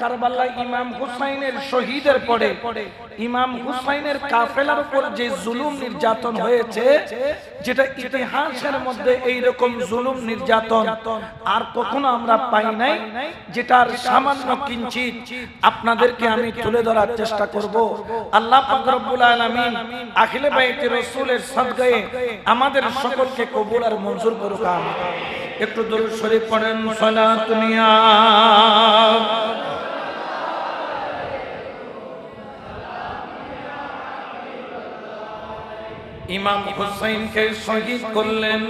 কারবালা ইমাম হুসাইনের শহীদের পরে ইমাম হুসাইনের কাফেলার উপর যে জুলুম নির্যাতন হয়েছে, যেটা ইতিহাসের মধ্যে এই রকম জুলুম নির্যাতন আর কখনো আমরা পাই নাই, যেটার সামান্য কিঞ্চিত আপনাদেরকে আমি তুলে ধরার চেষ্টা করব। আল্লাহ পাক রব্বুল আলামিন আখিলে বাইতে রাসূলের সাদগায়ে আমাদের সকলকে কবুল আর মঞ্জুর করুক। একটু দরুদ শরীফ পড়েন। সালাতুন ইয়া ইমাম হুসাইনকে শহীদ করলেন।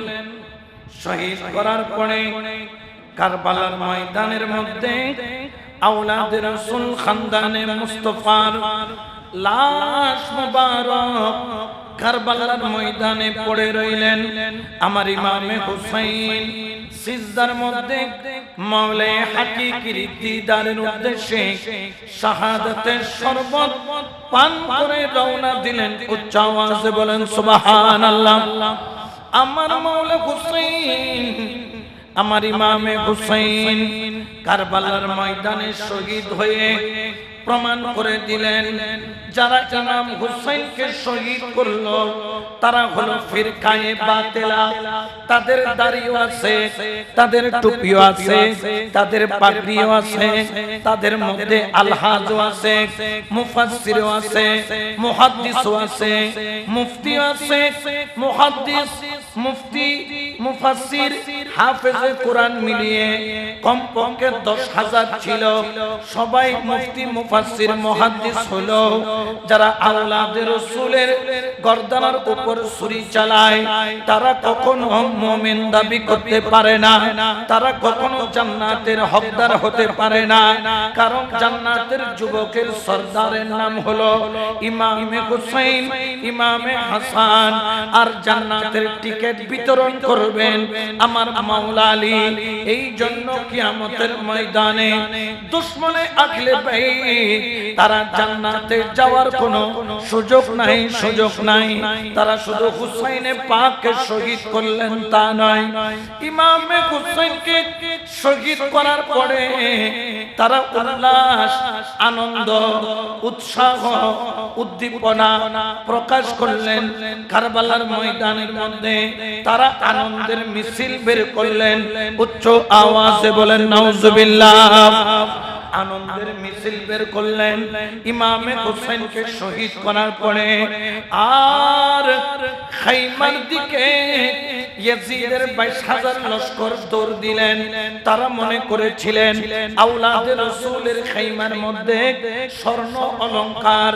শহীদ করার পরে কারবালার ময়দানের মধ্যে আওলাদে রাসূল খানদানে মুস্তাফার লাশ মুবারক কারবালার ময়দানে পড়ে রইলেন। আমার ইমামে হুসাইন সিজদার মধ্যে মাওলায়ে হাকিকির দিদারের উদ্দেশ্যে শাহাদাতের শরবত পান করে রওনা দিলেন। উচ্চ আওয়াজে বলেন সুবহানাল্লাহ। আমার মাওলা হুসাইন, আমার ইমামে হুসাইন কারবালার ময়দানে শহীদ হয়ে প্রমাণ করে দিলেন, যারা ইমাম হুসাইনকে শহীদ করলো তারা হলো ফিরকায়ে বাতিলা। তাদের দাড়িও আছে, তাদের টুপিও আছে, তাদের পাগড়িও আছে, তাদের মধ্যে আলহাজও আছে, মুফাসসিরও আছে, মুহাদ্দিসও আছে, মুফতিও আছে। মুহাদ্দিস, মুফতি, মুফাসসির, হাফেজে কোরআন মিলিয়ে কমপক্ষে 10,000 ছিল। সবাই মুফতি, মুফাসসির, মুহাদ্দিস হলো যারা আওলাদে রাসূলের গর্দানের উপর ছুরি চালায়। তারা কখনো মুমিন দাবি করতে পারে না, তারা কখনো জান্নাতের হকদার হতে পারে না, কারণ জান্নাতের যুবকের সরদারের নাম হলো ইমামে হুসাইন, ইমামে হাসান। আর জান্নাতের টিকিট বিতরণ করবেন আমার মাওলা আলী। এই জন্য কিয়ামতের ময়দানে দুশমনে আখলে বাইত তারা জান্নাতে যাওয়ার কোনো সুযোগ নাই, সুযোগ নাই। তারা শুধু হুসাইনে পাককে শহীদ করলেন তা নয়, ইমামে হুসাইনকে শহীদ করার পরে তারা উল্লাস, আনন্দ, উৎসাহ, উদ্দীপনা প্রকাশ করলেন। কারবালার ময়দানের মধ্যে তারা আনন্দের মিছিল বের করলেন। উচ্চ আওয়াজে বলেন নাউজুবিল্লাহ। আনন্দের মিছিল বের করলেন ইমামে হুসাইনকে শহীদ করার পরে। আর খাইমার দিকে ইয়াজিদের 22,000 লস্কর দৌড় দিলেন। তারা মনে করেছিলেন আওলাদে রাসূলের খাইমার মধ্যে স্বর্ণ অলংকার,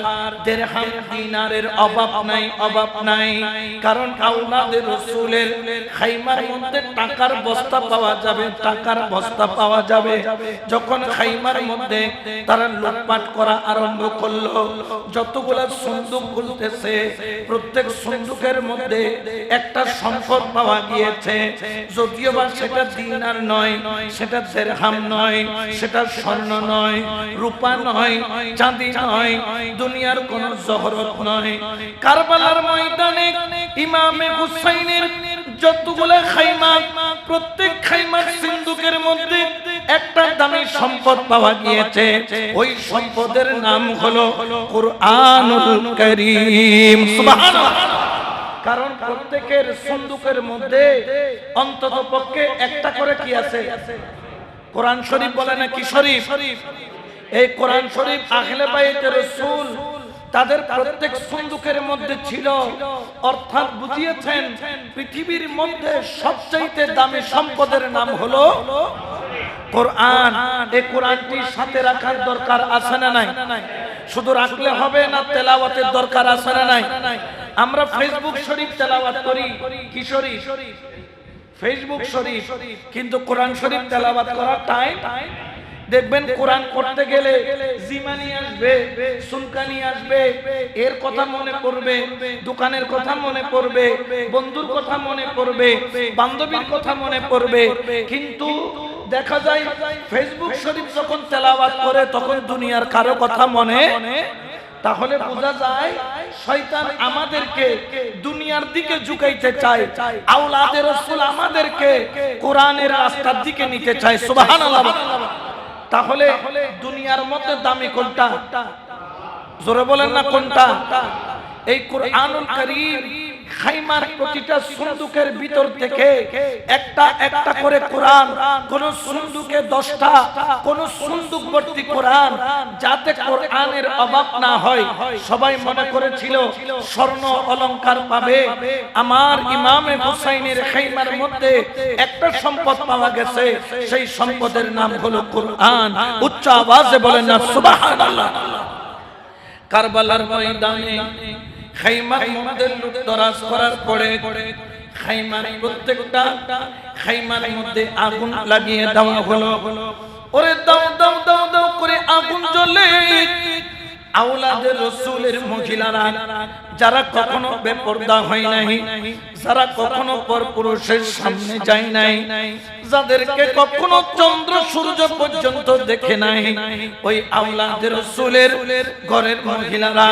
দিরহাম দিনারের অভাব নাই, অভাব নাই। কারণ আওলাদে রাসূলের খাইমার মধ্যে টাকার বস্তা পাওয়া যাবে, টাকার বস্তা পাওয়া যাবে। যখন খাইমার মধ্যে তারা লুটপাট করা আরম্ভ করলো, যতগুলা সন্দুক খুলতেছে, প্রত্যেক সন্দুকের মধ্যে একটা সম্পদ পাওয়া গিয়েছে। যদিও বা সেটা দিনার নয়, সেটা দিরহাম নয়, সেটা স্বর্ণ নয়, রূপা নয়, চাঁদি নয়, দুনিয়ার কোন জহরত নয়। কারবালার ময়দানে ইমামে হুসাইনের যতগুলো খাইমা, প্রত্যেক খাইমার সিন্দুকের মধ্যে একটা দামি সম্পদ পাওয়া গিয়েছে। ওই সম্পদের নাম হলো কুরআনুল কারীম। সুবহানাল্লাহ। কারণ প্রত্যেকের সন্দুকের মধ্যে অন্তত পক্ষে একটা করে কি আছে? কোরআন শরীফ বলে না কি শরীফ? এই কোরআন শরীফ আহলে বাইতে রাসূল তাদের প্রত্যেক সন্দুকের মধ্যে ছিল। অর্থাৎ বুঝিয়েছেন পৃথিবীর মধ্যে সবচাইতে দামি সম্পদের নাম হলো কোরআন। এই কোরআনটি সাথে রাখার দরকার আছে না নাই? শুধু রাখলে হবে না, তেলাওয়াতের দরকার আছে না নাই? আমরা ফেসবুক শরীফ তেলাওয়াত করি, কি শরীফ? ফেসবুক শরীফ। কিন্তু কোরআন শরীফ তেলাওয়াত করার টাইম দেখবেন কোরআন পড়তে গেলে জিমানি আসবে, সুলকানি আসবে, এর কথা মনে পড়বে, দোকানের কথা মনে পড়বে, বন্ধুর কথা মনে পড়বে, বান্ধবীর কথা মনে পড়বে। কিন্তু দেখা যায় ফেসবুক শরীফ যখন তেলাওয়াত করে তখন দুনিয়ার কারো কথা মনে। তাহলে বোঝা যায় শয়তান আমাদেরকে দুনিয়ার দিকে ঝুঁকাইতে চায়, আওলাদে রাসূল আমাদেরকে কোরআনের রাস্তার দিকে নিতে চায়। সুবহানাল্লাহ। তাহলে দুনিয়ার মধ্যে দামি কোনটা? জোরে বলেন না কোনটা? এই কুরআনুল কারীম খাইমার প্রতিটা সুন্দুকের ভিতর থেকে একটা একটা করে কোরআন, কোন সুন্দুকে 10টা, কোন সুন্দুক ভর্তি কোরআন, যাতে কোরআনের অভাব না হয়। সবাই মনে করেছিল স্বর্ণ অলংকার পাবে। আমার ইমামে হুসাইনের খাইমার মধ্যে একটা সম্পদ পাওয়া গেছে, সেই সম্পদের নাম হলো কোরআন। উচ্চ আওয়াজে বলেন না সুবহানাল্লাহ। কারবালার ময়দানে খাইমার মধ্যে লুটতরাজ করার পরে খাইমার প্রত্যেকটা খাইমার মধ্যে আগুন লাগিয়ে দেওয়া হলো। ওরে দাও দাও দাও দাও করে আগুন জ্বলে। আওলাদে রাসূলের মহিলারা যারা কখনো বেপরদা হয় নাই, যারা কখনো পরপুরুষের সামনে যায় নাই, যাদেরকে কখনো চন্দ্র সূর্য পর্যন্ত দেখে নাই, ওই আওলাদে রাসূলের ঘরের মহিলারা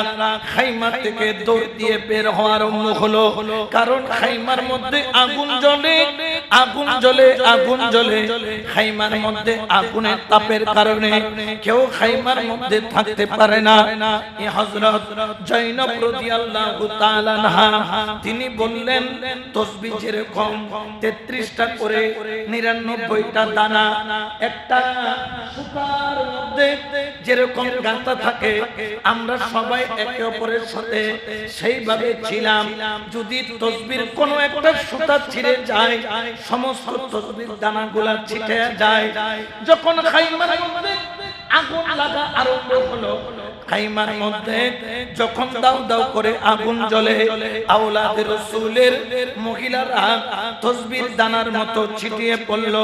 খাইমা থেকে দৌড় দিয়ে বের হওয়ার আরম্ভ হলো। কারণ খাইমার মধ্যে আগুন জ্বলে, আগুন জ্বলে, আগুন জ্বলে। খাইমার মধ্যে আগুনের তাপের কারণে কেউ খাইমার মধ্যে থাকতে পারে না। এই হযরত জয়নব রাদিয়াল্লাহু তাআলা আনহা তিনি বললেন, তসবিহ যেরকম 33টা করে 99টা দানা একটা সুতার মধ্যে যেরকম গাঁথা থাকে, আমরা সবাই একে অপরের সাথে সেইভাবে ছিলাম। যদি তসবির কোনো একটা সুতা ছিঁড়ে যায়, সমস্ত তসবির দানাগুলা ছিটে যায়। যখন খাইমার মধ্যে আগুন লাগা আরম্ভ হলো, খাইমার মধ্যে যখন দাও দাও করে আগুন জ্বলে, আওলাদে রাসূলের মহিলারা তসবির দানার মতো ছিটিয়ে পড়ল।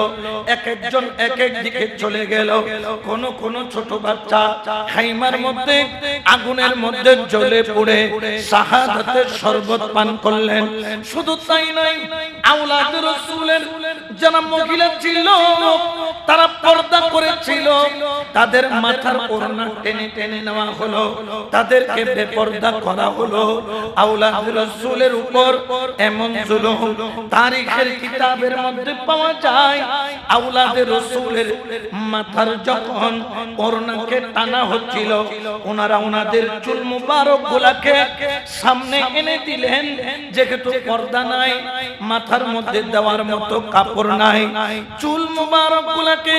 এক একজন এক এক দিকে চলে গেল। কোন কোন ছোট বাচ্চা খাইমার মধ্যে আগুনের মধ্যে জ্বলে পুড়ে শাহাদাতের শরবত পান করলেন। শুধু তাই নয়, আওলাদে রাসূলের যারা মহিলা ছিল তারা পর্দা করেছিল, তাদের মাথার ওড়না টেনে টেনে নেওয়া হলো, তাদেরকে বেপরদা করা হলো। আওলাদে রাসূলের উপর এমন জুলুম তারিখের কিতাবের মধ্যে পাওয়া যায়। আওলাদে রাসূলের মাথার যখন ওড়নাকে টানা হচ্ছিল, ওনারা ওনাদের চুল মুবারক গুলাকে সামনে এনে দিলেন। যেহেতু পর্দা নাই, মাথার মধ্যে দেওয়ার মতো কাপড় নাই, চুল মুবারক গুলাকে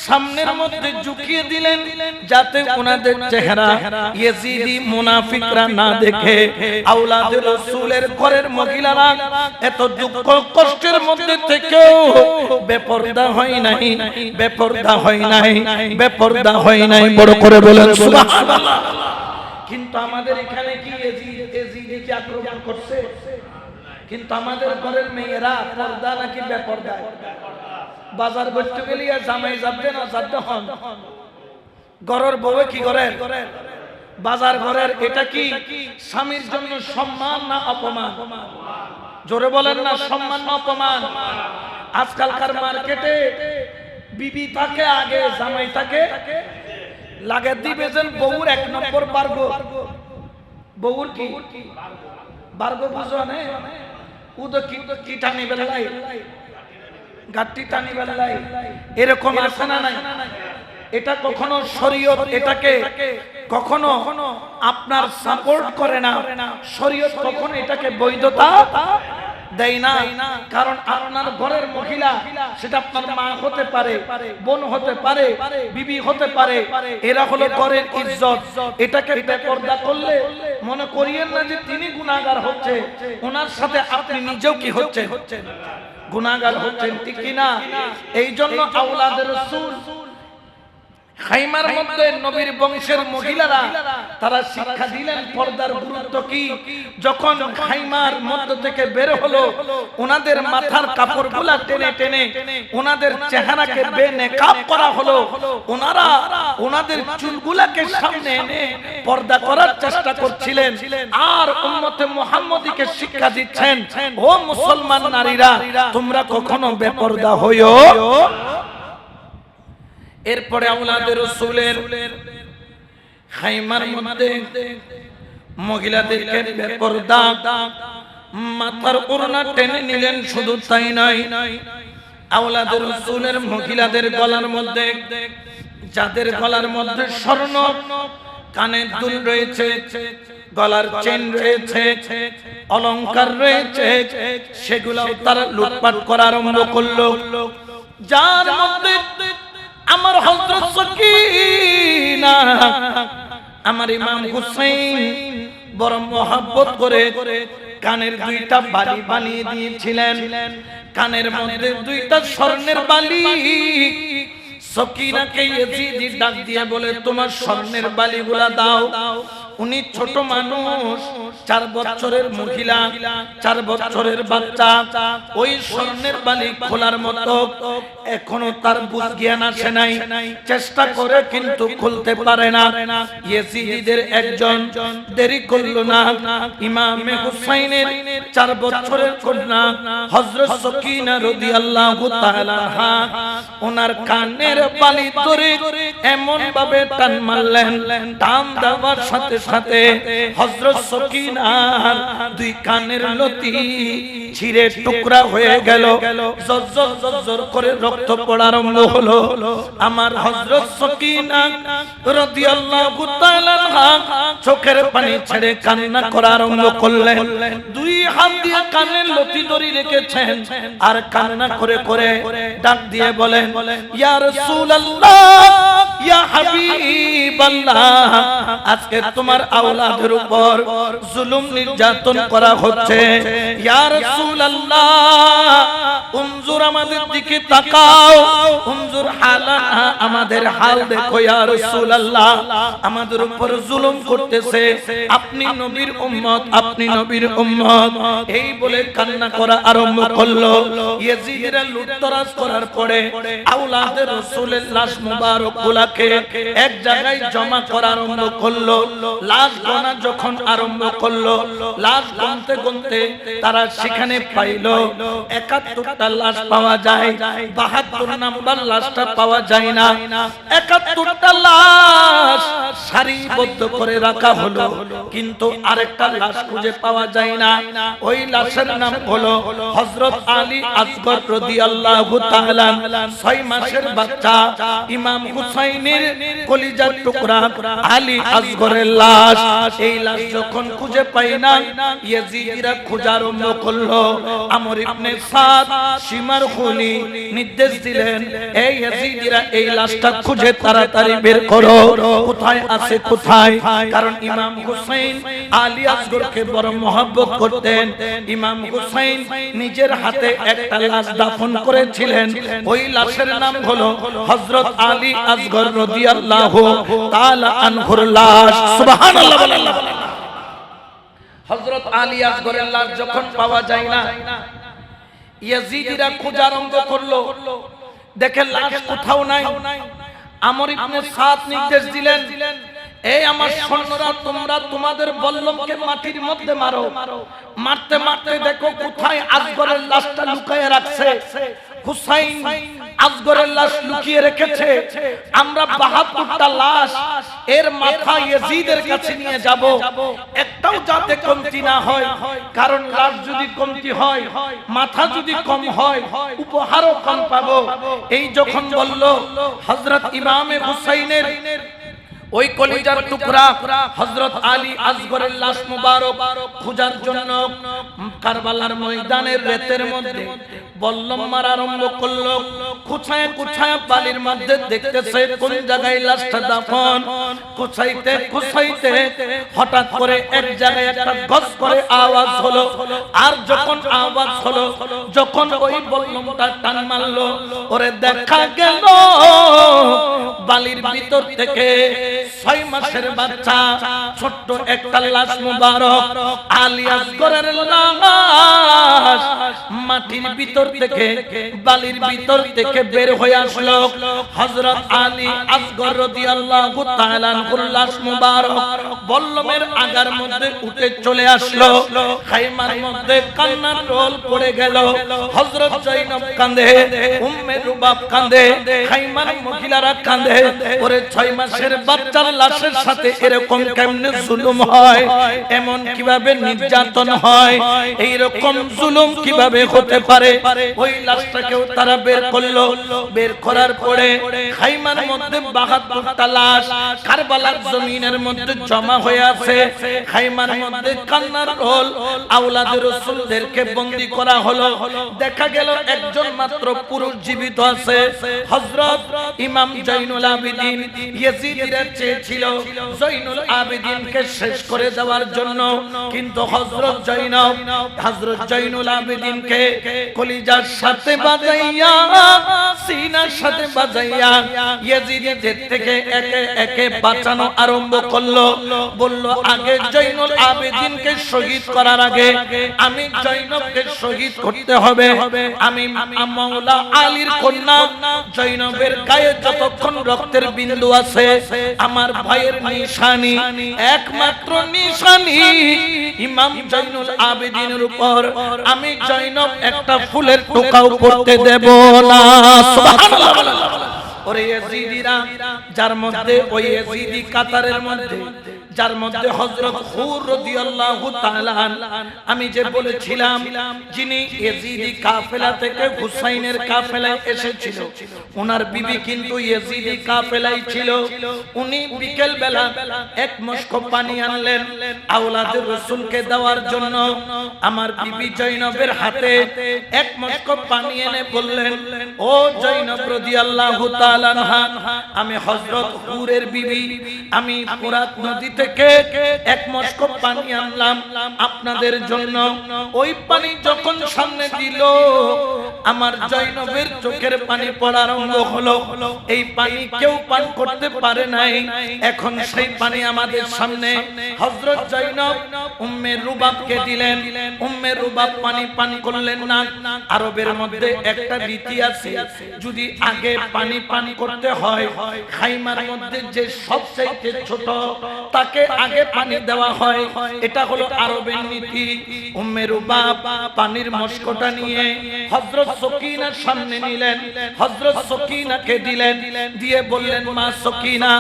সামনের মধ্যে ঝুঁকিয়ে দিলেন, যাতে ওনাদের চেহারা ইয়েজিদি মুনাফিকরা না দেখে। আওলাদে রাসূলের ঘরের মহিলারা এত দুঃখ কষ্টের মধ্যে থেকেও বেপরদা হয় নাই, বেপরদা হয় নাই, বেপরদা হয় নাই। বড় করে বলেন সুবহানাল্লাহ। কিন্তু আমাদের এখানে কি এজিদিকে আক্রমণ করছে? কিন্তু আমাদের ঘরের মেয়েরা পর্দা নাকি বেপরদা? বাজার করতে গেলে জামাই যাবে না যাবে হন, ঘরের বউ কি করেন? বাজার ঘরের। এটা কি স্বামীর জন্য সম্মান না অপমান? জোরে বলেন না, সম্মান না অপমান? আজকালকার মার্কেটে বিবি থাকে আগে, জামাই থাকে লাগে দিবে যেন বউর 1 নম্বর বার্গো। বউর কি বার্গো বুঝো না? উদো কি টানি বেলাই, গাট্টি টানি বেলাই, এরকম আছে না নাই? এটা কখনো শরীয়ত এটাকে কখনো আপনার সাপোর্ট করে না। শরীয়ত কখনো এটাকে বৈধতা দেয় না। কারণ আপনার ঘরের মহিলা, সেটা আপনার মা হতে পারে, বোন হতে পারে, বিবি হতে পারে, এরা হলো ঘরের ইজ্জত। এটাকে বেপরদা করলে মনে করিয়েন না যে তিনি গুনাহগার হচ্ছে, ওনার সাথে আপনি নিজেও কি হচ্ছেন? গুনাহগার হচ্ছেন, ঠিক কিনা? এই জন্য আওলাদে রাসূল খাইমার মধ্যে নবীর বংশের মহিলারা তারা শিক্ষা দিলেন পর্দার গুরুত্ব কি। যখন খাইমার মধ্য থেকে বের হলো, ওনাদের মাথার কাপড়গুলা টেনে টেনে ওনাদের চেহারাকে বেনকাব করা হলো। ওনারা ওনাদের চুলগুলাকে সামনে এনে পর্দা করার চেষ্টা করছিলেন, আর উম্মতে মুহাম্মদীকে শিক্ষা দিচ্ছেন, ও মুসলমান নারীরা, তোমরা কখনো বেপরদা হইও। এরপরে আওলাদে রাসূলের খাইমার মধ্যে মহিলাদেরকে বেপরদা মাথার ওড়না টেনে নিলেন। শুধু তাই নয়, আওলাদে রাসূলের মহিলাদের গলার মধ্যে যাদের গলার মধ্যে স্বর্ণ, কানের দুল রয়েছে, গলার চেন রয়েছে, অলংকার রয়েছে, সেগুলো তারা লুটপাট করা আরম্ভ করলো। যার মধ্যে আমার হযরত সকিনা, আমার ইমাম হুসাইন বড় মহব্বত করে কানের দুইটা বালি বানিয়ে দিয়েছিলেন। কানের মধ্যে দুইটা স্বর্ণের বালি। সকিনাকে ইয়াজিদ ডাক দিয়ে বলে, তোমার স্বর্ণের বালিগুলা দাও। উনি ছোট মানুষ, 4 বছরের মহিলা, 4 বছরের বাচ্চা। ওই স্বর্ণের বালি খোলার মতো এখনো তার বুঝ জ্ঞান আসে নাই। চেষ্টা করে কিন্তু খুলতে পারে না। ইয়াজিদের একজন দেরি করলো না। ইমামে হুসাইনের 4 বছরের কন্যা হযরত সকিনা রাদিয়াল্লাহু তাআলা আনহা ওনার কানের বালি ধরে এমন ভাবে টান মারলেন, টান দেওয়ার সাথে সাথে হযরত সকিনার 2 কানের লতি ছিঁড়ে টুকরা হয়ে গেল। জজ্জর জজ্জর করে রক্ত পড়া আরম্ভ হলো। আমার হযরত সকিনা রাদিয়াল্লাহু তাআলা আনহা চোখের পানি ছেড়ে কান্না করা আরম্ভ করলেন। 2 হাত দিয়ে কানের লতি ধরে রেখেছেন আর কান্না করে করে ডাক দিয়ে বলেন, ইয়া রাসূলুল্লাহ, ইয়া হাবিবাল্লাহ, আজকে তোমার আওলাদের উপর জুলুম নির্যাতন করা হচ্ছে। ইয়া রাসূলুল্লাহ, উনজুর আমাদের দিকে তাকাও, উনজুর হালানা, আমাদের হাল দেখো। ইয়া রাসূলুল্লাহ, আমাদের উপর জুলুম করতেছে। আপনি নবীর উম্মত, আপনি নবীর উম্মত। এই বলে কান্না করা আরম্ভ করলো। ইয়াজিদরা লুটতরাজ করার পরে আওলাদের রাসূলের লাশ মুবারক গুলাকে এক জায়গায় জমা করা আরম্ভ করলো। লাশ গোনা যখন আরম্ভ করলো, লাশ গুনতে গুনতে তারা সেখানে পাইলো 71টা লাশ পাওয়া যায়। 72 নাম্বার লাশটা পাওয়া যায় না। 71টা লাশ সারিবদ্ধ করে রাখা হলো, কিন্তু আরেকটা লাশ খুঁজে পাওয়া যায় না। ওই লাশের নাম হলো হযরত আলী আসগর রাদিয়াল্লাহু তাআলা, 6 মাসের বাচ্চা ইমাম হুসাইনের কলিজার টুকরা আলী আসগরের লাশ। এই লাশ যখন খুঁজে পায় না, ইয়াজিদিরা খোঁজা আরম্ভ করলো। আমর ইবনে সাদ সীমার খুলি নির্দেশ দিলেন, এই ইয়াজিদিরা এই লাশটা খুঁজে তাড়াতাড়ি বের করো, কোথায় আছে কোথায়। কারণ ইমাম হুসাইন আলী আসগরকে বড় মহব্বত করতেন। ইমাম হুসাইন নিজের হাতে একটা লাশ দাফন করেছিলেন। ওই লাশের নাম হলো হযরত আলী আসগর রাদিয়াল্লাহু তাআলা আনহুর লাশ। সুবহানাল্লাহ বলেন। হযরত আলী আসগরের লাশ যখন পাওয়া যায় না, ইয়াজিদিরা খোঁজা আরম্ভ করলো। দেখে লাশ কোথাও নাই। আমর ইবনে সাদ নির্দেশ দিলেন, এই আমার সৈন্যরা, তোমরা তোমাদের বল্লমকে মাটির মধ্যে মারো। মারতে মারতে দেখো কোথায় আসগরের লাশটা লুকিয়ে রাখছে। হুসাইন আসগরের লাশ লুকিয়ে রেখেছে। আমরা 72টা লাশ এর মাথা ইয়াজিদের কাছে নিয়ে যাব, একটাও যাতে কমতি না হয়। কারণ লাশ যদি কমতি হয়, মাথা যদি কম হয়, উপহারও কম পাবো। এই যখন বলল, হযরত ইমামে হুসাইনের ওই কলিজার টুকরা হযরত আলী আসগরের লাশ মুবারক খোঁজার জন্য কারবালার ময়দানের রেতের মধ্যে বল্লম মারা আরম্ভ করলো। কুছায় কুছায় বালির মধ্যে দেখতেছে কোন জায়গায় লাশটা দাফন। কুছাইতে কুছাইতে হঠাৎ করে এক জায়গায় একটা গজ করে আওয়াজ হলো। আর যখন আওয়াজ হলো, যখন ওই বল্লমটা টান মারলো, ওরে দেখা গেল বালির ভিতর থেকে 6 মাসের বাচ্চা ছোট্ট একটা লাশ মুবারক আলী আসগরের লাশ মাটির ভিতর থেকে, বালির ভিতর থেকে বের হয়ে আসলো। হযরত আলী আসগর রাদিয়াল্লাহু তাআলা আনহুর লাশ মুবারক বল্লমের আগার মধ্যে উঠে চলে আসলো। খাইমার মধ্যে কান্নার রোল পড়ে গেল। হযরত জয়নব কাঁদে, উম্মে রুবাব কাঁদে, খাইমার মহিলারা কাঁদে। ওরে 6 মাসের বাচ্চার লাশের সাথে এরকম কেমনে জুলুম হয়, এমন কিভাবে নির্যাতন হয়, এই রকম জুলুম কিভাবে হতে পারে। ওই লাশটাকেও তারা বের করলো। করলো, বের করার পরে খাইমার মধ্যে 72টা লাশ কারবালার জমিনের মধ্যে জমা হয়ে আছে। খাইমার মধ্যে কান্নার রোল, আওলাদে রাসূলদেরকে বন্দী করা হলো। দেখা গেল একজন মাত্র পুরুষ জীবিত আছে। হযরত ইমাম জয়নুল আবেদিন ইয়াজিদিরা চেয়েছিল জয়নুল আবেদিনকে শেষ করে দেওয়ার জন্য, কিন্তু হযরত জয়নুল আবেদিনকে কলিজার সাথে বাজাইয়া, সিনার সাথে বাজাইয়া ইয়াজিদিদের থেকে একে একে বাঁচানো আরম্ভ করলো। বলল, আগে জয়নুল আবেদিনকে শহীদ করার আগে আমি জয়নবকে শহীদ করতে হবে। আমি মাওলা আলীর কন্যা জয়নবের গায়ে যতক্ষণ রক্তের বিন্দু আছে, আমার ভাইয়ের নিশানি, একমাত্র নিশানি ইমাম জয়নুল আবেদিনের উপর আমি জয়নব একটা ফুলের টোকাও পড়তে দেব না। সুবহানাল্লাহ। ওরে ইয়াজিদিরা, যার মধ্যে ওই ইয়াজিদি কাতারের মধ্যে, যার মধ্যে হযরত হুর রাদিয়াল্লাহু তাআলা, আমি যে বলেছিলাম যিনি ইয়াজিদি কাফেলা থেকে হুসাইনের কাফেলায় এসেছিল, ওনার বিবি কিন্তু ইয়াজিদি কাফেলায় ছিল। উনি বিকেল বেলা এক মশক পানি আনলেন আওলাদের রাসূলকে দেওয়ার জন্য। আমার বিবি জয়নবের হাতে এক মশক পানি এনে বললেন, ও জয়নব রাদিয়াল্লাহু তাআলা আনহা, আমি হযরত হুরের বিবি, আমি ফুরাত নদী থেকে এক মশক পানি আনলাম আপনাদের জন্য। ওই পানি যখন সামনে দিল, আমার জয়নবের চোখের পানি পড়া আরম্ভ হলো। এই পানি কেউ পান করতে পারে নাই। এখন সেই পানি আমাদের সামনে হযরত জয়নব উম্মে রুবাবকে দিলেন। উম্মে রুবাব পানি পান করলেন না। আরবের মধ্যে একটা রীতি আছে, যদি আগে পানি পান করতে হয়, খাইমার মধ্যে যে সবচেয়ে ছোট তাকে আগে পানি দেওয়া হয়। এটা হলো আরবের নীতি। উম্মে রুবাব পানির মশকটা নিয়ে হযরত সকিনার সামনে নিলেন, হযরত সকিনাকে দিলেন, দিয়ে বললেন, মা সকিনা,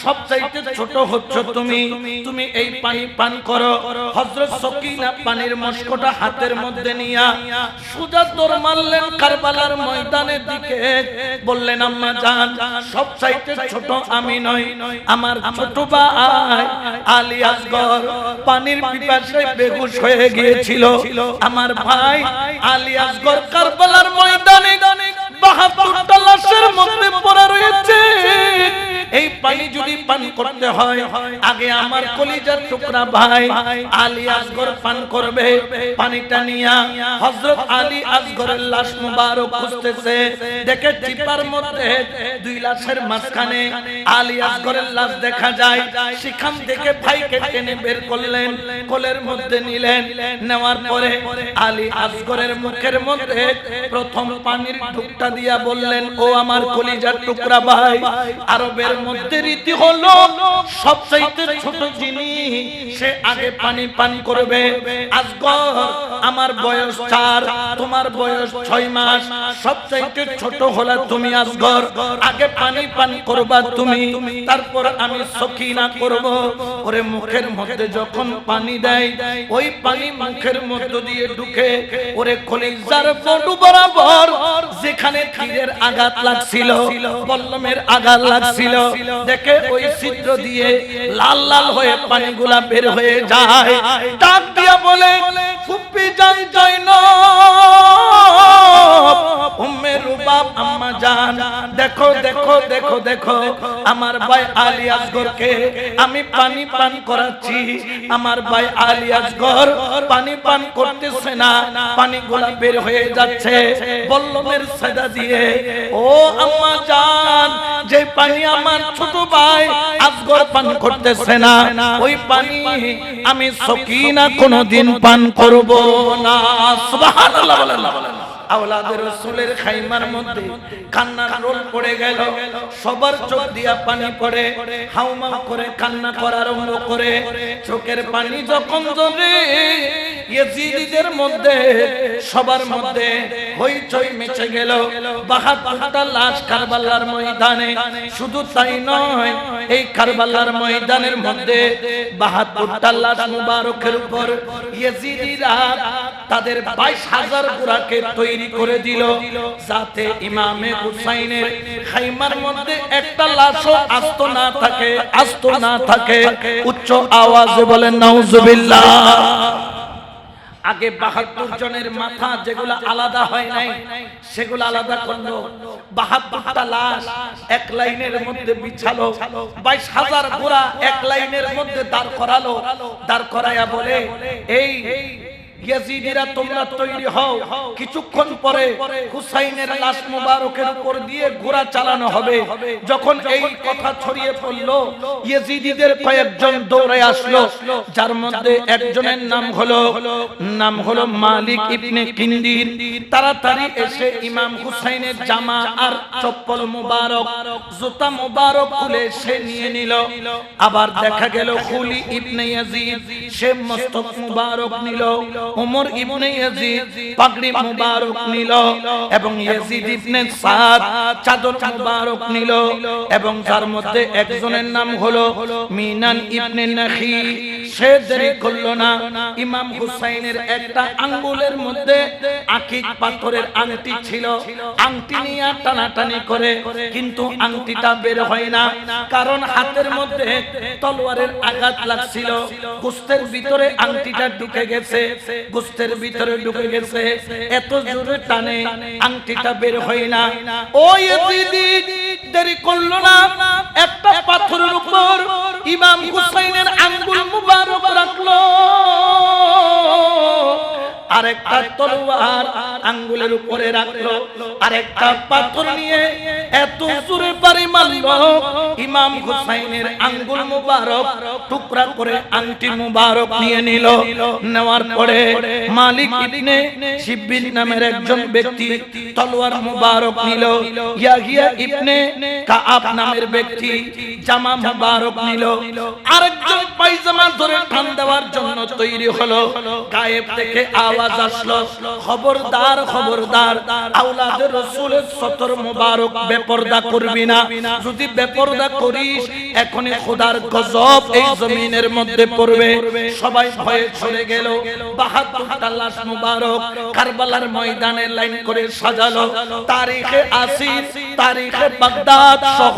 সবচাইতে ছোট হচ্ছ তুমি, তুমি এই পানি পান করো। হযরত সকিনা পানির মশকটা হাতের মধ্যে নিয়া সোজা দৌড় মারলেন কারবালার ময়দানের দিকে। বললেন, আম্মা জান, সবচাইতে ছোট আমি নই, আমার ছোট ভাই আলী আসগর পানির পিপাসায় বেহুশ হয়ে গিয়েছিল। আমার ভাই আলী আসগর কারবালার ময়দানে 72টা লাশের মধ্যে পড়ে রয়েছে। এই পানি যদি পান করতে হয়, আগে আমার কলিজার টুকরা ভাই আলী আসগর পান করবে। পানিটা নিয়া হযরত আলী আসগরের লাশ মুবারক খুঁজতেছে, দেখে চিপার মধ্যে দুই লাশের মাঝখানে আলী আসগরের লাশ দেখা যায়। সেখান থেকে ভাইকে টেনে বের করলেন, কোলের মধ্যে নিলেন। নেওয়ার পরে আলী আসগরের মুখের মধ্যে প্রথম পানির ঢুকটা দিয়া বললেন, ও আমার কলিজার টুকরা ভাই, আরবের মধ্যে রীতি হলো সবচাইতে ছোট যিনি সে আগে পানি পান করবে। আসগর, আমার বয়স 4, তোমার বয়স 6 মাস, সবচাইতে ছোট হলা তুমি আসগর, আগে পানি পান করবা তুমি, তারপর আমি সকিনা করব। ওরে মুখের মধ্যে যখন পানি দেয়, ওই পানি মুখের মধ্য দিয়ে ঢুকে ওরে কলিজার বড় বরাবর যেখানে তীরের আঘাত লাগছিল, বল্লমের আঘাত লাগছিল, দেখে ওই ছিদ্র দিয়ে লাল লাল হয়ে পানিগুলা বের হয়ে যায়। ডাক দিয়া বলে, ফুপ্পি জান জয়নব, উম্মে রুবাব আম্মা জান, দেখো দেখো দেখো দেখো, আমার ভাই আলী আসগরকে আমি পানি পান করাচ্ছি। আমার ভাই আলী আসগর পানি পান করতেছে না, পানিগুলা বের হয়ে যাচ্ছে বল্লমের সাদা দিয়ে। ও আম্মা জান, যে পানি আমার ছোট ভাই আসগর পান করতেছে না, ওই পানি আমি সকিনা কোনদিন পান করব না। সুবহানাল্লাহ বলেন। আওলাদের রাসূলের খাইমার মধ্যে কান্নার রোল পড়ে গেল। সবার চোখ দিয়া পানি পড়ে, হাউমাউ করে কান্না করা আরম্ভ করে। চোখের পানি যখন ঝরে ইয়াজিদিদের মধ্যে সবার মধ্যে হইচই মেচে গেল। ৭২টা লাশ কারবালার ময়দানে। শুধু তাই নয়, এই কারবালার ময়দানের মধ্যে ৭২টা লাশ মুবারকের উপর ইয়াজিদিরা তাদের ২২,০০০ ঘোড়াকে তৈরি করে দিল, যাতে ইমামে হুসাইনের খাইমার মধ্যে একটা লাশও আস্ত না থাকে। উচ্চ আওয়াজে বলেন নাউজুবিল্লাহ। আগে ৭২ জনের মাথা যেগুলো আলাদা হয় নাই সেগুলো আলাদা করলো। ৭২টা লাশ এক লাইনের মধ্যে বিছালো। ২২,০০০ ঘোড়া এক লাইনের মধ্যে দাঁড় করালো। দাঁড় করায়া বলে, এই ইয়াজিদিরা তোমরা তৈরি হও, কিছুক্ষণ পরে হুসাইনের লাশ মুবারকের উপর দিয়ে ঘোড়া চালানো হবে। যখন এই কথা ছড়িয়ে পড়ল, ইয়াজিদিদের কয়েকজন দৌড়ে আসলো, যার মধ্যে একজনের নাম হলো মালিক ইবনে কিন্দির। তাড়াতাড়ি এসে ইমাম হুসাইনের জামা আর চপ্পল মুবারক, জুতা মুবারক খুলে সে নিয়ে নিল। আবার দেখা গেল খুলি ইবনে ইয়াজিদ সে মস্তক মুবারক নিল, ওমর ইবনে ইয়াজিদ পাগড়ি মুবারক নিল, এবং ইয়াজিদ ইবনে সাদ চাদর মুবারক নিল। এবং যার মধ্যে একজনের নাম হলো মিনান ইবনে নাখি, সে দেরি করলো না। ইমাম হুসাইনের একটা আঙ্গুলের মধ্যে আকিক পাথরের আংটি ছিল, আংটি নিয়ে টানাটানি করে, কিন্তু আংটিটা বের হয় না, কারণ হাতের মধ্যে তলোয়ারের আঘাত লাগছিল। গোস্তের ভিতরে আংটিটা ঢুকে গেছে, গোস্তের ভিতরে ঢুকে গেছে, এত জোরে টানে আংটিটা বের হয় না। ওই ইয়াজিদি দেরি করলো না, একটা পাথরের উপর ইমাম হুসাইনের আঙ্গুল মুবারক রাখলো, আরেকটা তলোয়ার আঙ্গুলের উপরে রাখলো, আরেকটা পাথর নিয়ে এত জোরে বাড়ি মারলো, ইমাম হুসাইনের আঙ্গুল মুবারক টুকরা করে আংটি মুবারক নিয়ে নিল। নেওয়ার পরে মালিক ইবনে শিবির নামের একজন ব্যক্তি তলোয়ার মুবারক নিল, ইয়াহিয়া ইবনে কাআব নামের ব্যক্তি জামা মুবারক নিল, আরেকজন পায়জামা ধরে টান দেওয়ার জন্য তৈরি হলো। গায়েব থেকে আওয়াজ আসলো, খবরদার খবরদার, আওলাদে রাসূলের সতর মুবারক বেপরদা করবি না, যদি বেপরদা করিস এখনই খোদার গজব এই জমিনের মধ্যে পড়বে। সবাই ভয়ে চলে গেল। ৭২টা লাশ মুবারক কারবালার ময়দানে লাইন করে সাজালো। তারিখে আসির, তারিখে বাগদাদ সহ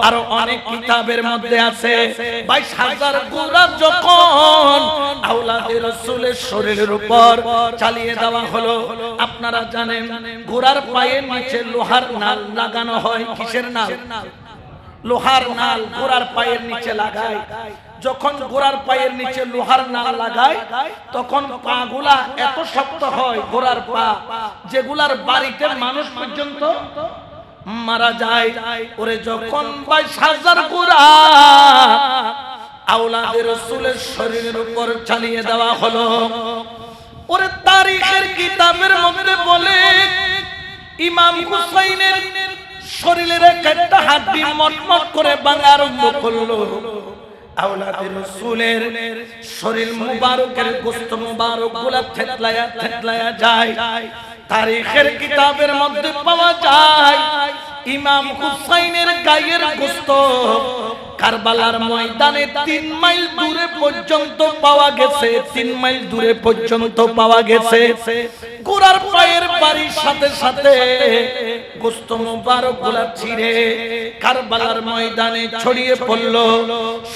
আরো অনেক কিতাবের মধ্যে আছে ২২,০০০ ঘোড়া যখন আওলাদে রাসূলের শরীরের উপর চালিয়ে দেওয়া হলো। আপনারা জানেন ঘোড়ার পায়ের নিচে লোহার নাল লাগানো হয়। কিসের নাল? লোহার নাল ঘোড়ার পায়ের নিচে লাগায়। যখন ঘোড়ার পায়ের নিচে লোহার নাল লাগায় তখন পাগুলা এত শক্ত হয়, ঘোড়ার পা যেগুলার বাড়িতে মানুষ পর্যন্ত মারা যায়। ওরে যখন ২২,০০০ ঘোড়া আওলাদে রাসূলের শরীরের উপর চালিয়ে দেওয়া হলো, ওরে তারিখের কিতাবের মধ্যে বলে ইমাম হুসাইনের শরীরের একটা হাড্ডি মটমট করে ভাঙা আরম্ভ করলো। আওলাদে রাসূলের শরীর মুবারকের গোশত মুবারক গুলা থেতলায়া যায়। তারিখের কিতাবের মধ্যে পাওয়া যায় ইমাম হুসাইনের গায়ের গোশত কারবালার ময়দানে ৩ মাইল দূরে পর্যন্ত পাওয়া গেছে, ৩ মাইল দূরে পর্যন্ত পাওয়া গেছে। ঘোড়ার পায়ের বাড়ির সাথে সাথে গোশত মুবারক গুলা ছিঁড়ে কারবালার ময়দানে ছড়িয়ে পড়ল,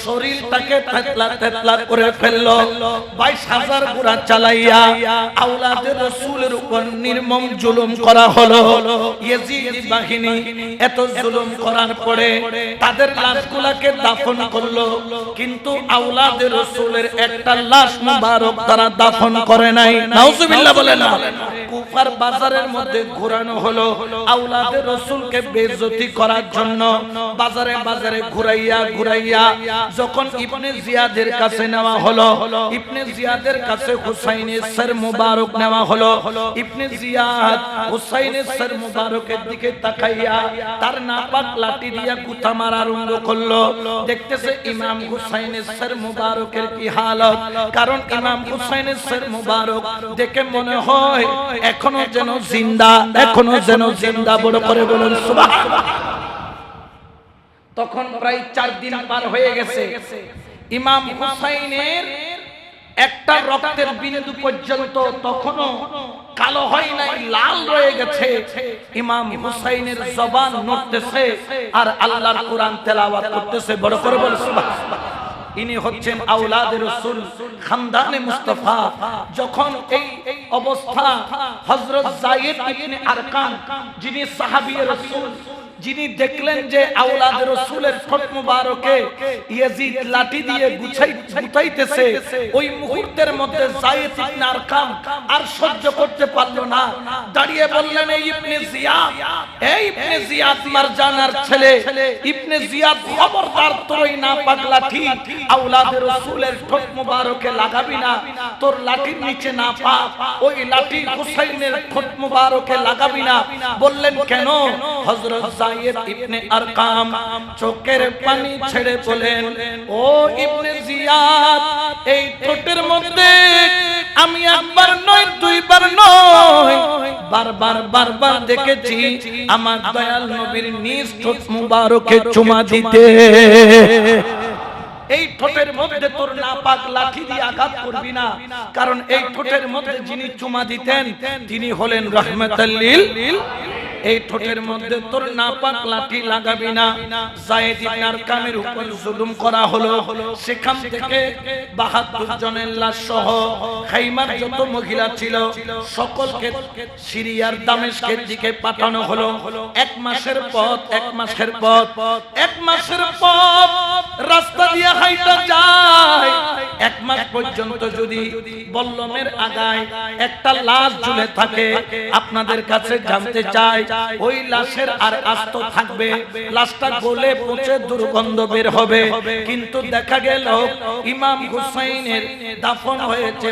শরীরটাকে থেতলা করে ফেলল। ২২,০০০ ঘোড়া চালাইয়া আওলাদে রাসূলের উপর নির্মম জুলুম করা হলো। ইয়াজিদ বাহিনী এত জুলুম করার পরে তাদের লাশগুলাকে দাফন করলো, কিন্তু আওলাদে রাসূলের একটা লাশ মুবারক তারা দাফন করে নাই। নাউজুবিল্লাহ বলেন না। কুফার বাজারের মধ্যে ঘোরানো হলো আওলাদে রাসূলকে বেইজ্জতি করার জন্য। বাজারে বাজারে ঘুরাইয়া যখন ইবনে জিয়াদের কাছে নেওয়া হলো, ইবনে জিয়াদের কাছে হুসাইনের সর মুবারক নেওয়া হলো। ইবনে জিয়াদ হুসাইনের সর মুবারকের দিকে তাকাইয়া তার নাপাক লাঠি দিয়া গুতা মারা আরম্ভ করলো। দেখতেছে ইমাম হুসাইনের সর মুবারকের কি হালত। কারণ ইমাম হুসাইনের সর মুবারক দেখে মনে হয় এখনো যেন জিন্দা, এখনো যেন জিন্দা। বড় করে বলুন সুবহানাল্লাহ। তখন প্রায় 4 দিন পার হয়ে গেছে। ইমাম হুসাইনের একটা রক্তের বিন্দু পর্যন্ত তখনো কালো হয় নাই, লাল রয়ে গেছে। ইমাম হুসাইনের জবান নড়তেছে আর আল্লাহর কোরআন তেলাওয়াত করতেছে। বড় করে বল সুবহানাল্লাহ। ইনি হচ্ছেন আওলাদে রাসূল, খানদানে মুস্তাফা। যখন এই অবস্থা হযরত যায়েদ ইবনে আরকাম, যিনি সাহাবী রাসূল, যিনি দেখলেন যে আওলাদে রাসূলের ঠোঁট মুবারকে ইয়াজিদ লাঠি দিয়ে গুছাইতেছে, ওই মুহূর্তের মধ্যে যায়েদ ইবনে আরকাম আর সহ্য করতে পারল না। দাঁড়িয়ে বললেন, এই ইবনে জিয়াদ, এই ইবনে জিয়াদ মারজানার ছেলে ইবনে জিয়াদ, খবরদার তোর ওই নাপাক লাঠি আওলাদে রাসূলের ঠোঁট মুবারকে লাগাবি না। তোর লাঠির নিচে নাপাক, ওই লাঠি হুসাইনের ঠোঁট মুবারকে লাগাবি না। বললেন কেন? হযরত যায়েদ ইবনে আরকাম চোখের পানি ছেড়ে বলেন, ও ইবনে জিয়াদ, এই ঠোঁটের মধ্যে আমি একবার নয়, দুইবার নয়, বারবার দেখেছি আমার দয়াল নবীর নিজ ঠোঁট মুবারকে চুমা দিতে। এই ঠোঁটের মধ্যে তোর নাপাক লাঠি দিয়ে আঘাত করবি না, কারণ এই ঠোঁটের মধ্যে যিনি চুমা দিতেন তিনি হলেন রাহমাতাল লিল। এই ঠোঁটের মধ্যে তোর নাপাক লাঠি লাগাবি না। যায়েদ ইবনে আরকামের উপর জুলুম করা হলো। সেখান থেকে ৭২ জনের লাশ সহ খাইমার যত মহিলা ছিল সকলকে সিরিয়ার দামেস্কের দিকে পাঠানো হলো। 1 মাসের পথ, 1 মাসের পথ, 1 মাসের পথ রাস্তা দিয়ে হাইটা যায়। 1 মাস পর্যন্ত যদি বল্লমের আগায় একটা লাশ ঝুলে থাকে, আপনাদের কাছে জানতে চাই ওই লাশের আর আস্ত থাকবে, লাশটা গলে পচে দুর্গন্ধ বের হবে। কিন্তু দেখা গেল ইমাম হুসাইনের দাফন হয়েছে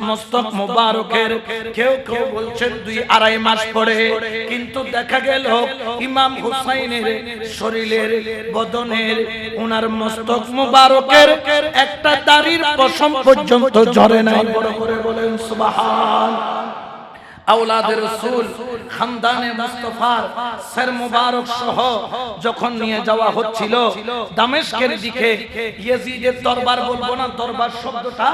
মস্তক মুবারকের কেউ কেউ বলছেন 2-2.5 মাস পরে। কিন্তু দেখা গেল ইমাম হুসাইনের শরীরের বদনের উনার মস্তক মুবারকের একটা দাড়ির পশম পর্যন্ত ঝরে নাই। বড় করে বলেন সুবহানাল্লাহ। আওলাদে রাসূল খানদানে মুস্তাফার সর মুবারক সহ যখন নিয়ে যাওয়া হচ্ছিল দামেস্কের দিকে, ইয়াজিদের দরবার বলবো না, দরবার শব্দটা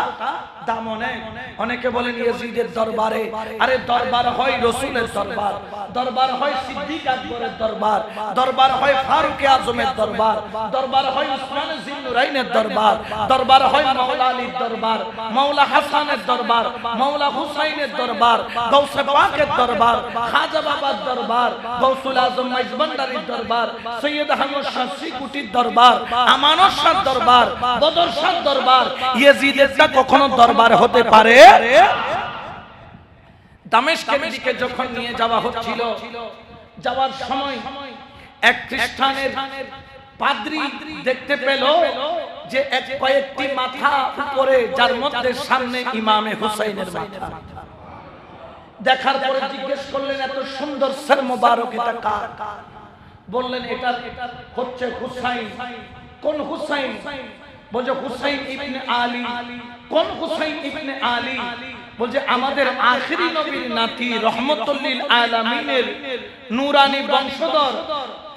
দাম অনেক। অনেকে বলেন ইয়াজিদের দরবারে, আরে দরবার হয় রাসূলের দরবার, দরবার হয় সিদ্দিক আকবরের দরবার, দরবার হয় ফারুক আজমের দরবার, দরবার হয় উসমান জিন্নুরাইনের দরবার, দরবার হয় মাওলা আলীর দরবার, মাওলা হাসানের দরবার, মাওলা হুসাইনের দরবার, গাউসে পাকের দরবার, খাজা বাবার দরবার, গাউসুল আজম মাইজবান্ডারির দরবার, সৈয়দ আহমদ শাহ সিকুটির দরবার, আমানত শাহ দরবার, বদর শাহ দরবার। ইয়াজিদেরটা কখনো দরবার হতে পারে? দামেস্কের দিকে যখন নিয়ে যাওয়া হচ্ছিল, যাওয়ার সময় এক খ্রিস্টানের পাদ্রী দেখতে পেল যে কয়েকটি মাথা উপরে, যার মধ্যে সামনে ইমামে হুসাইনের মাথা। দেখার পরে জিজ্ঞেস করলেন, এত সুন্দর সর মুবারক এটা কার? বললেন এটা হচ্ছে হুসাইন। কোন হুসাইন? বলছে হুসাইন ইবনে আলী। কোন হুসাইন ইবনে আলী? বলছে আমাদের আখিরি নবীর নাতি রহমাতুল লিল আলামিনের নূরানি বংশধর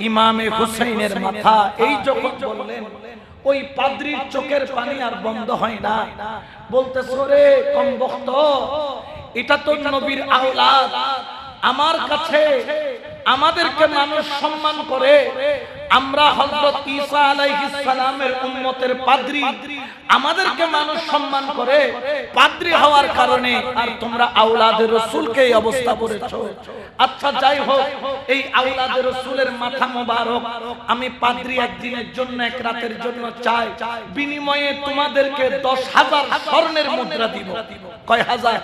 ইমামে হুসাইনের মাথা। এই যখন বললেন, ওই পাদ্রীর চোখের পানি আর বন্ধ হয় না। বলতেছে, রে কম বক্ত, এটা তো নবীর আওলাদ। আমার কাছে আমাদেরকে মানুষ সম্মান করে, আমরা হযরত ঈসা আলাইহিস সালামের উম্মতের পাদ্রী, আমাদেরকে মানুষ সম্মান করে পাদ্রী হওয়ার কারণে, আর তোমরা আওলাদে রাসূলকে এই অবস্থা করেছো। আচ্ছা যাই হোক, এই আওলাদে রাসূলের মাথা মোবারক আমি পাদ্রী একদিনের জন্য, এক রাতের জন্য চাই, বিনিময়ে তোমাদেরকে 10,000 স্বর্ণের মুদ্রা দিব। কয় হাজার?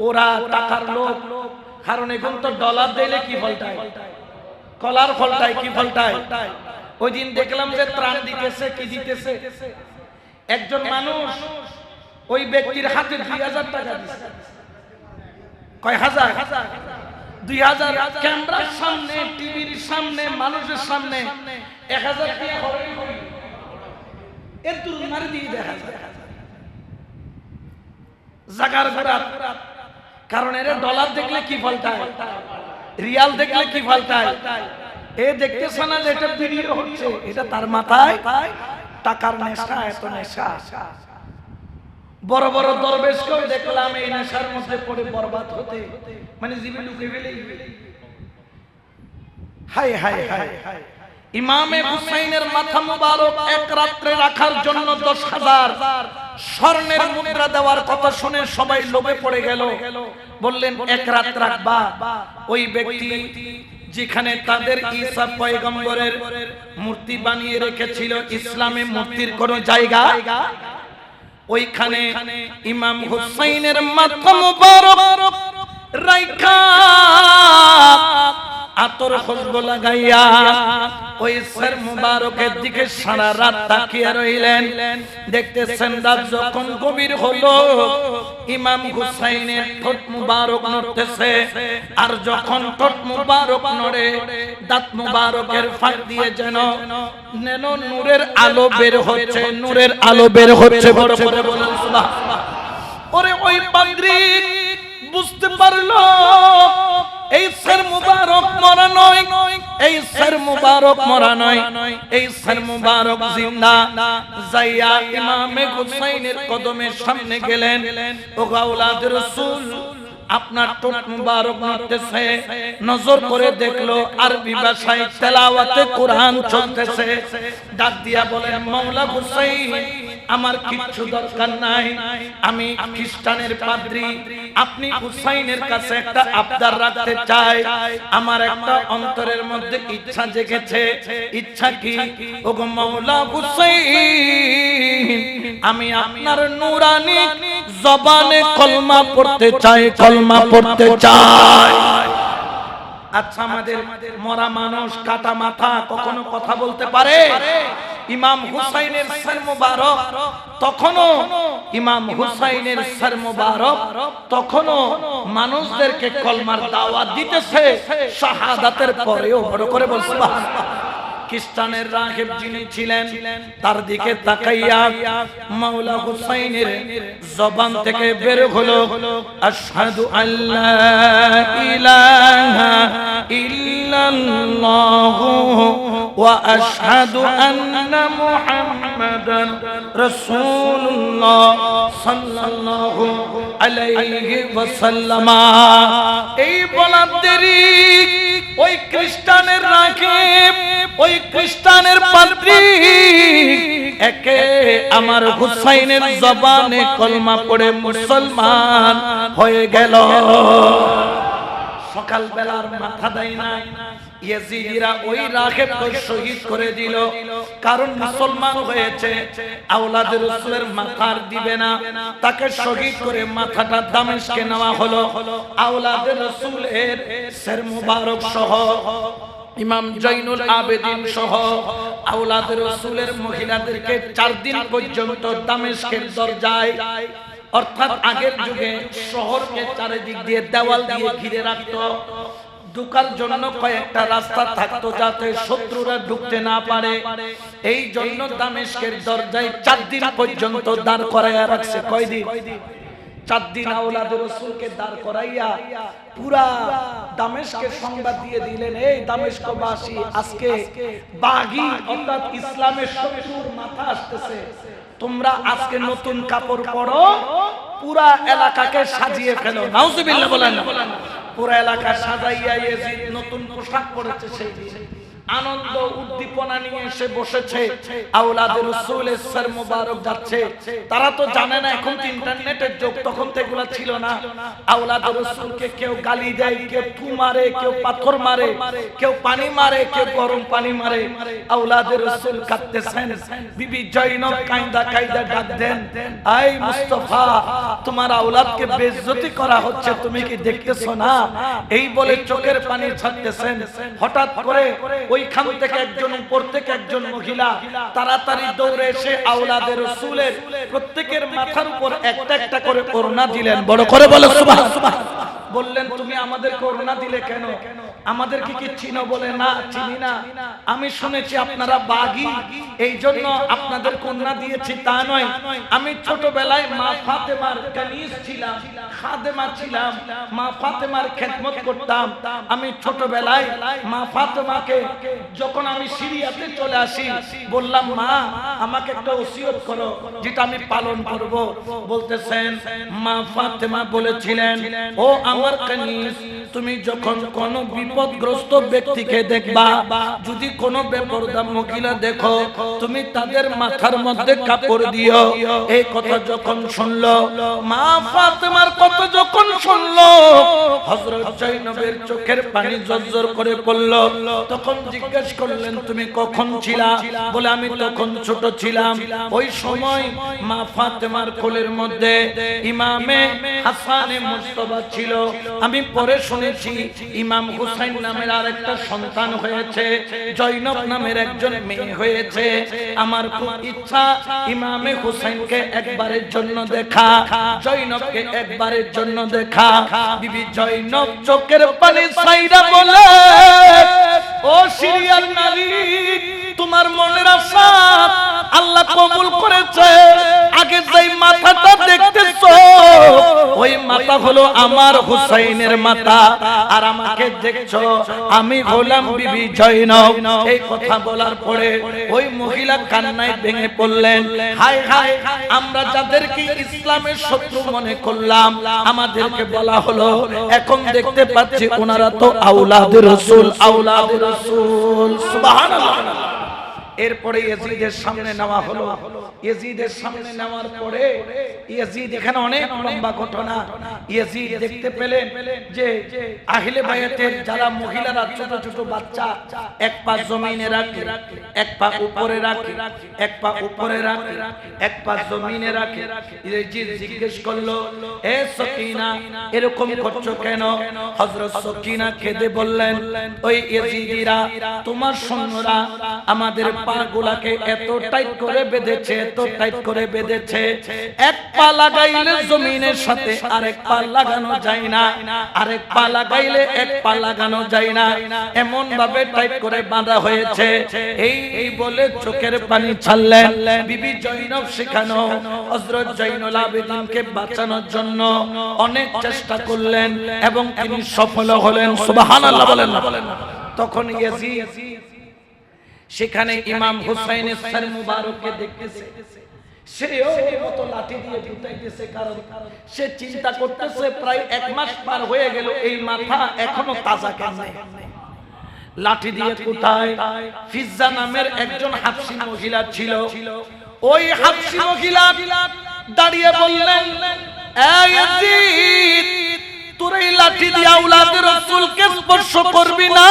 ওরা টাকার লোক, কারণ এখন তো ডলার দিলে কি ফলটায়, কলার ফলটায়, কি ফলটায়। ওই দিন দেখলাম যে ত্রাণ দিতেছে, কি দিতেছে, একজন মানুষ ওই ব্যক্তির হাতে 2,000 টাকা দিচ্ছে। কয় হাজার? 2,000। ক্যামেরার সামনে, টিভির সামনে, মানুষের সামনে 1000 টাকা হবে এর তুলনা মারি দিয়ে দেখা যায় জাগার গোড়া। কারণ এর ডলার দেখলে কি ফলটায়, রিয়াল দেখলে কি ফলটায়, এ দেখতেছ না যে এটা ভিডিও হচ্ছে, এটা তার মাথায় টাকার নেশা, এত নেশা। বড় বড় দরবেশকেও দেখলাম এই নেশার মধ্যে পড়ে বরবাদ হতে, মানে জীবন লুকে ফেলে। হায় হায় হায় হায়। ইমামে হুসাইনের মাথা মুবারক এক রাত্রে রাখার জন্য 10,000 স্বর্ণের মুদ্রা দেওয়ার কথা শুনে সবাই লোভে পড়ে গেল। বললেন এক রাত রাখবা। ওই ব্যক্তি যেখানে তাদের ঈসা পয়গম্বরের মূর্তি বানিয়ে রেখেছিল, ইসলামে মূর্তির কোনো জায়গা, ওইখানে ইমাম হুসাইনের মাথা মুবারক রাইখা আতর খুশবু লাগাইয়া ওই সর মুবারকের দিকে সারা রাত তাকিয়ে রইলেন। দেখতেছেন রাত যখন গভীর হলো, ইমাম হুসাইনের ঠোঁট মুবারক নড়তেছে, আর যখন ঠোঁট মুবারক নড়ে, দাঁত মুবারকের ফাঁক দিয়ে যেন নূরের আলো বের হচ্ছে, নূরের আলো বের হচ্ছে। বড় করে বলেন সুবহানাল্লাহ। ওরে ওই পাদ্রী বুঝতে পারলো এই সর মুবারক মরা নয়, এই সর মুবারক মরা নয়, এই সর মুবারক জিন্দা। যাইয়া ইমামে হুসাইনের কদমের সামনে গেলেন। ও আওলাদ রাসূল, আপনার ঠোঁট মুবারক নড়তেছে। নজর করে দেখলো আরবি ভাষায় তেলাওয়াতে কোরআন চলতেছে। ডাক দিয়া বলেন, মাওলা হুসাইন, আমার কিচ্ছু দরকার নাই, আমি খ্রিস্টানের পাদ্রী, আপনি হুসাইনের কাছে একটা আবদার রাখতে চাই। আমার একটা অন্তরের মধ্যে ইচ্ছা জেগেছে। ইচ্ছা কি? ওগো মাওলা হুসাইন, আমি আপনার নূরানি জবানে কলমা পড়তে চাই, কলমা পড়তে চাই। আচ্ছা, আমাদের মরা মানুষ, কাটা মাথা কখনো কথা বলতে পারে? ইমাম হুসাইনের সর মুবারক তখনও, ইমাম হুসাইনের সর মুবারক তখনও মানুষদেরকে কলমার দাওয়াত দিতেছে শাহাদাতের পরেও। বড় করে বল সুবহানাল্লাহ। খ্রিস্টানের রাহিব যিনি ছিলেন, তার দিকে তাকাইয়া মাওলা হুসাইনের জবান থেকে বের হলো, আশহাদু আল্লা ইলাহা ইল্লাল্লাহু ওয়া আশহাদু আন্না মুহাম্মাদান রাসূলুল্লাহ সাল্লাল্লাহু আলাইহি ওয়াসাল্লাম। এই বলার দেরি ওই খ্রিস্টানের রাহিব, ওই খ্রিস্টানের পাদ্রী একে আমার হুসাইনের জবানে কলমা পড়ে মুসলমান হয়ে গেল। সকাল বেলার মাথা দেয় না, ইয়াজিদিরা ওই রাহিবকে শহীদ করে দিল, কারণ মুসলমান হয়েছে। আওলাদ রাসূলের মাথার দিবে না, তাকে শহীদ করে মাথাটা দামেস্কে নেওয়া হলো। আওলাদ রাসূলের সর মুবারক সহ, ইমাম জৈনুল আবেদিন সহ আওলাদ রাসূলের মহিলাদেরকে 4 দিন পর্যন্ত দামেস্কের দরজায়, অর্থাৎ আগের যুগে শহরকে চারিদিক দিয়ে দেওয়াল দিয়ে ঘিরে রাখতো। ঢোকার জন্য কয়েকটা রাস্তা থাকতো যাতে শত্রুরা ঢুকতে না পারে। এই জন্য দামেস্কের দরজায় 4 দিন পর্যন্ত দাঁড় করাইয়া রাখছে। কয়দিন? 4 দিন আওলাদ রাসূলকে দাঁড় করাইয়া পুরা দামেস্কের সংবাদ দিয়ে দিলেন, এই দামেস্কবাসী, আজকে বাগী অর্থাৎ ইসলামের শত্রুর মাথা আসতেছে, তোমরা আজকে নতুন কাপড় পরো, পুরা এলাকাকে সাজিয়ে ফেলো। নাউজুবিল্লাহ বলেন না। পুরা এলাকা সাজাইয়া ইয়াজিদ নতুন পোশাক পরেছে। সেই দিন আনন্দ উদ্দীপনা নিয়ে এসে বসেছে। আওলাদ রাসূলের সর মুবারক যাচ্ছে। তারা তো জানে না এখন তো ইন্টারনেটের যুগ, তখন তো এগুলা ছিল না। আওলাদ রাসূলকে কেউ গালি দেয়, কেউ থু মারে, কেউ পাথর মারে, কেউ পানি মারে, কেউ গরম পানি মারে। আওলাদ রাসূল কাঁদতেছেন। বিবি জয়নব কাঁদা কাঁদা ডাক দেন, আই মুস্তাফা, তোমার আওলাদকে বেইজ্জতি করা হচ্ছে, তুমি কি দেখতেছো না? এই বলে চোখের পানি ছাড়তেছেন। হঠাৎ করে ওইখান থেকে একজন, উপর থেকে একজন মহিলা তাড়াতাড়ি দৌড়ে এসে আওলাদের রাসূলের প্রত্যেকের মাথার উপর একটা একটা করে ওড়না দিলেন। বড় করে বলো সুবহানাল্লাহ। বললেন তুমি আমাদের করোনা দিলে কেন? আমাদেরকে কি চিনো? বলে না, চিনি না। আমি শুনেছি আপনারা বাগী, এই জন্য আপনাদের কন্যা দিয়েছি। তা নয়, আমি ছোটবেলায় মা ফাতেমার কানিজ ছিলাম, খাদেমা ছিলাম, মা ফাতেমার খেদমত করতাম। আমি ছোটবেলায় মা ফাতেমাকে যখন আমি সিরিয়াতে চলে আসি, বললাম মা আমাকে একটা ওসিয়ত করো যেটা আমি পালন করব। বলতেছেন মা ফাতেমা বলেছিলেন, ও আমার কানিজ, তুমি যখন কোন বিপদগ্রস্ত ব্যক্তিকে দেখবা, যদি কোন বেপরদা মহিলা দেখো, তুমি তাদের মাথার মধ্যে কাপড় দিও। এই কথা যখন শুনলো মা ফাতেমার কথা যখন শুনলো, হযরত জয়নবের চোখের পানি জর্জর করে পড়ল। তখন জিজ্ঞেস করলেন তুমি কখন ছিলা? বলে আমি তখন ছোট ছিলাম। ওই সময় মা ফাতেমার কোলের মধ্যে ইমামে হাসানে মুস্তাফা ছিল। আমি পরে শুনেছি ইমাম হুসাইন নামের আরেকটা সন্তান হয়েছে, জয়নব নামের একজন মেয়ে হয়েছে। আমার খুব ইচ্ছা ইমামে হুসাইনকে একবারের জন্য দেখা, জয়নবকে একবারের জন্য দেখা। বিবি জয়নব চোখের পানি ছাইরা বলে, ও সিরিয়ার নারী, তোমার মনের আশা আল্লাহ কবুল করেছে। আগে যেই মাথাটা দেখতেছো, ওই মাথা হলো আমার হুসাইনের মাথা, আর আমাকে দেখছো আমি গোলাম বিবি জয়নব। এই কথা বলার পরে ওই মহিলা কান্নায় ভেঙে পড়লেন। হায় হায়, আমরা যাদেরকে ইসলামের শত্রু মনে করলাম, আমাদেরকে বলা হলো, এখন দেখতে পাচ্ছি ওনারা তো আওলাদে রাসূল, আওলাদে রাসূল। সুবহানাল্লাহ। এরপরে ইয়াজিদের সামনে নেওয়া হলো। ইয়াজিদের সামনে নেওয়ার পরে ইয়াজিদ, এখানে অনেক লম্বা ঘটনা। ইয়াজিদ দেখতে পেলেন যে আহলে বায়াতের যারা মহিলারা, ছোট ছোট বাচ্চা, এক পা জমিনে রাখে, এক পা উপরে রাখে, এক পা উপরে রাখে, এক পা জমিনে রাখে। ইয়াজিদ জিজ্ঞেস করলো, এ সকিনা, এরকম করছো কেন? হযরত সকিনা কেঁদে বললেন, ওই ইয়াজিদিরা, তোমার সৈন্যরা আমাদের পাগুলাকে এত টাইট করে বেঁধেছে, এত টাইট করে বেঁধেছে, এক পা লাগাইলে জমিনের সাথে আরেক পা লাগানো যায় না, আরেক পা লাগাইলে এক পা লাগানো যায় না, এমন ভাবে টাইট করে বাঁধা হয়েছে। এই বলে চোখের পানি ছাড়লেন। বিবি জয়নব শেখানো হযরত জয়নুল আবেদিনকে বাঁচানোর জন্য অনেক চেষ্টা করলেন এবং তিনি সফল হলেন। সুবহানাল্লাহ বলেন না? তখন ইয়াজিদ সেখানে ইমাম হুসাইনের সর মুবারককে দেখতেছে, সেও মতো লাঠি দিয়ে পিটাইতেছে। কারণ সে চিন্তা করতেছে প্রায় 1 মাস পার হয়ে গেল, এই মাথা এখনো তাজা কেন? লাঠি দিয়ে কোথায়? ফিজ্জা নামের একজন হাবশী মহিলা ছিল। ওই হাবশী মহিলা দাঁড়িয়ে বললেন, এই ইয়াজিদ, তোর এই লাঠি দিয়ে আওলাদে রাসূলকে স্পর্শ করবি না।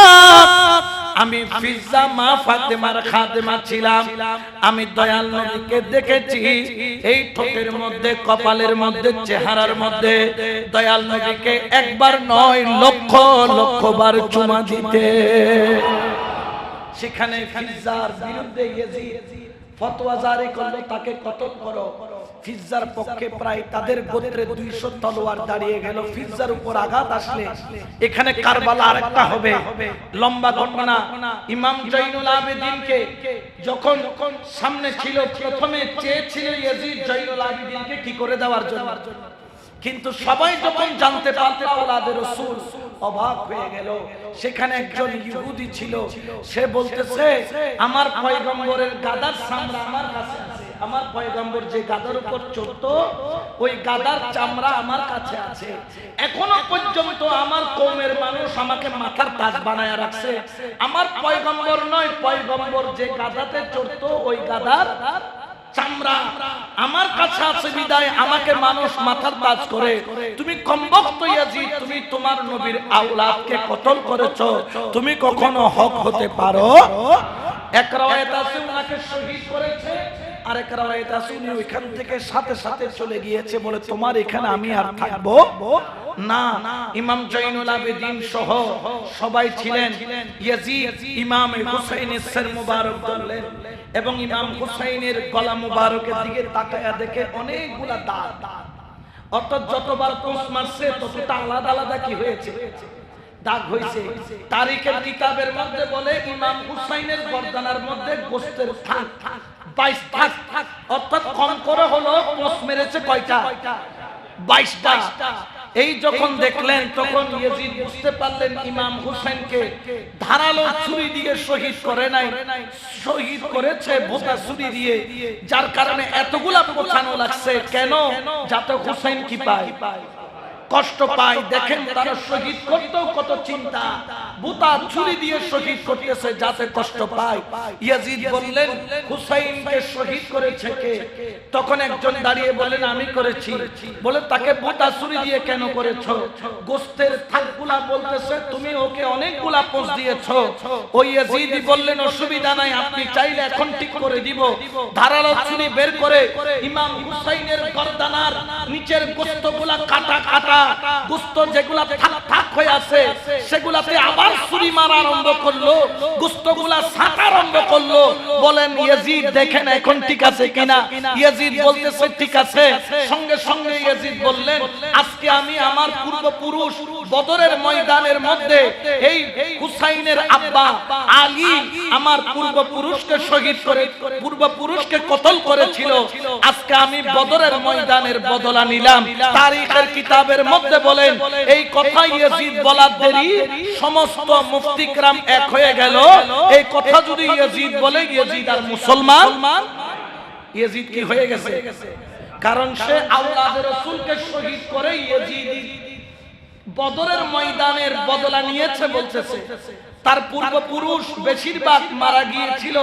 আমি ফিজ্জা মা ফাতেমার খাদেমা ছিলাম, আমি দয়াল নবীকে দেখেছি এই ঠোঁটের মধ্যে, কপালের মধ্যে, চেহারার মধ্যে দয়াল নবীকে একবার নয় লক্ষ লক্ষ বার চুমা দিতে। সেখানে ফিজ্জার বিরুদ্ধে ইয়াজিদ ফতোয়া জারি করলো, তাকে কতল করো। ফিজ্জার পক্ষে প্রায় তাদের গোত্রে 200 তলোয়ার দাঁড়িয়ে গেল। ফিজ্জার উপর আঘাত আসলে এখানে কারবালা আরেকটা হবে, লম্বা ঘটনা। ইমাম জয়নুল আবেদিনকে যখন সামনে ছিল, প্রথমে চেয়েছিল ইয়াজিদ জয়নুল আবেদিনকে কি করে দেওয়ার জন্য, কিন্তু সবাই যখন জানতে পারতে আওলাদে রাসূল, অবাক হয়ে গেল। সেখানে একজন ইহুদি ছিল, সে বলতেছে, আমার পয়গম্বরের গাদার চামড়া আমার কাছে আছে, আমার পয়গম্বর যে গাদার উপর চড়তো ওই গাদার চামড়া আমার কাছে আছে, এখনো পর্যন্ত আমার কওমের মানুষ আমাকে মাথার তাজ বানায়া রাখছে। আমার পয়গম্বর নয়, পয়গম্বর যে গাদাতে চড়তো ওই গাদার চামড়া আমার কাছে আছে বিদায় আমাকে মানুষ মাথার তাজ করে। তুমি কমবক্ত ইয়াজিদ, তুমি তোমার নবীর আওলাদকে কতল করেছো, তুমি কখনো হক হতে পারো? এক রাওয়ায়াত আছে উনাকে শহীদ করেছে, আরেক রাওয়ায়াত আছে উনি ওইখান থেকে সাথে সাথে চলে গিয়েছে, বলে তোমার এখানে আমি আর থাকবো না। ইমাম জয়নুল আবেদিন সহ সবাই ছিলেন। ইয়াজিদ ইমাম হুসাইনের সর মুবারক ধরলেন এবং ইমাম হুসাইনের গলা মুবারকের দিকে তাকায়া দেখে অনেকগুলা দাগ। অর্থাৎ যতবার পোঁছ মারছে ততটা আলাদা আলাদা কি হয়েছে, দাগ হয়েছে। তারিখের কিতাবের মধ্যে বলে ইমাম হুসাইনের গর্দানার মধ্যে গোশতের থাক 22 থাক, অর্থাৎ কম করে হলো পোঁছ মেরেছে কয়টা, 22টা। এই যখন দেখলেন তখন ইয়াজিদ বুঝতে পারলেন ইমাম হুসাইনকে ধারালো ছুরি দিয়ে শহীদ করে নাই, শহীদ করেছে ভোঁতা ছুরি দিয়ে, যার কারণে এতগুলা পোছানো লাগছে। কেন? যাতে হুসাইন কি পায়, কষ্ট পায়। দেখেন তারা শহীদ করতেও কত চিন্তা, বুতা ছুরি দিয়ে শহীদ করতেছে যাতে কষ্ট পায়। ইয়াজিদ বললেন হুসাইনকে শহীদ করেছে কে? তখন একজন দাঁড়িয়ে বলেন আমি করেছি। বলে তাকে বুতা ছুরি দিয়ে কেন করেছো? গোশতের থাকগুলা বলতেছে তুমি ওকে অনেকগুলা পোঁছ দিয়েছো। ওই ইয়াজিদ বললেন অসুবিধা নাই, আপনি চাইলে এখন ঠিক করে দিব। ধারালো ছুরি বের করে ইমাম হুসাইনের গর্দানার নিচের গোশতগুলা কাটা কাটা, গোশত যেগুলা থাক থাক হয়ে আছে সেগুলাতে আবার ছুরি মারা আরম্ভ করলো, গোশতগুলা ছাঁটা আরম্ভ করলো। বলেন ইয়াজিদ দেখেন এখন ঠিক আছে কিনা? ইয়াজিদ বলতেছে ঠিক আছে। সঙ্গে সঙ্গে ইয়াজিদ বললেন আজকে আমি আমার পূর্বপুরুষ বদরের ময়দানের মধ্যে এই হুসাইনের আব্বা আলী আমার পূর্বপুরুষকে শহীদ করে, পূর্বপুরুষকে কতল করেছিল। আজকে আমি বদরের ময়দানের বদলা নিলাম। তারিখের কিতাবের মধ্যে বলেন এই কথা ইয়াজিদ বলার দেরি সমস্ত মুফতি کرام এক হয়ে গেল। এই কথা যদি ইয়াজিদ বলে ইয়াজিদ আর মুসলমান, ইয়াজিদ কি হয়ে গেছে? কারণ সে আওলাদে রাসূলকে শহীদ করে ইয়াজিদ বদরের ময়দানের বদলা নিয়েছে বলতেছে। তার পূর্বপুরুষ বেশিরভাগ মারা গিয়েছিল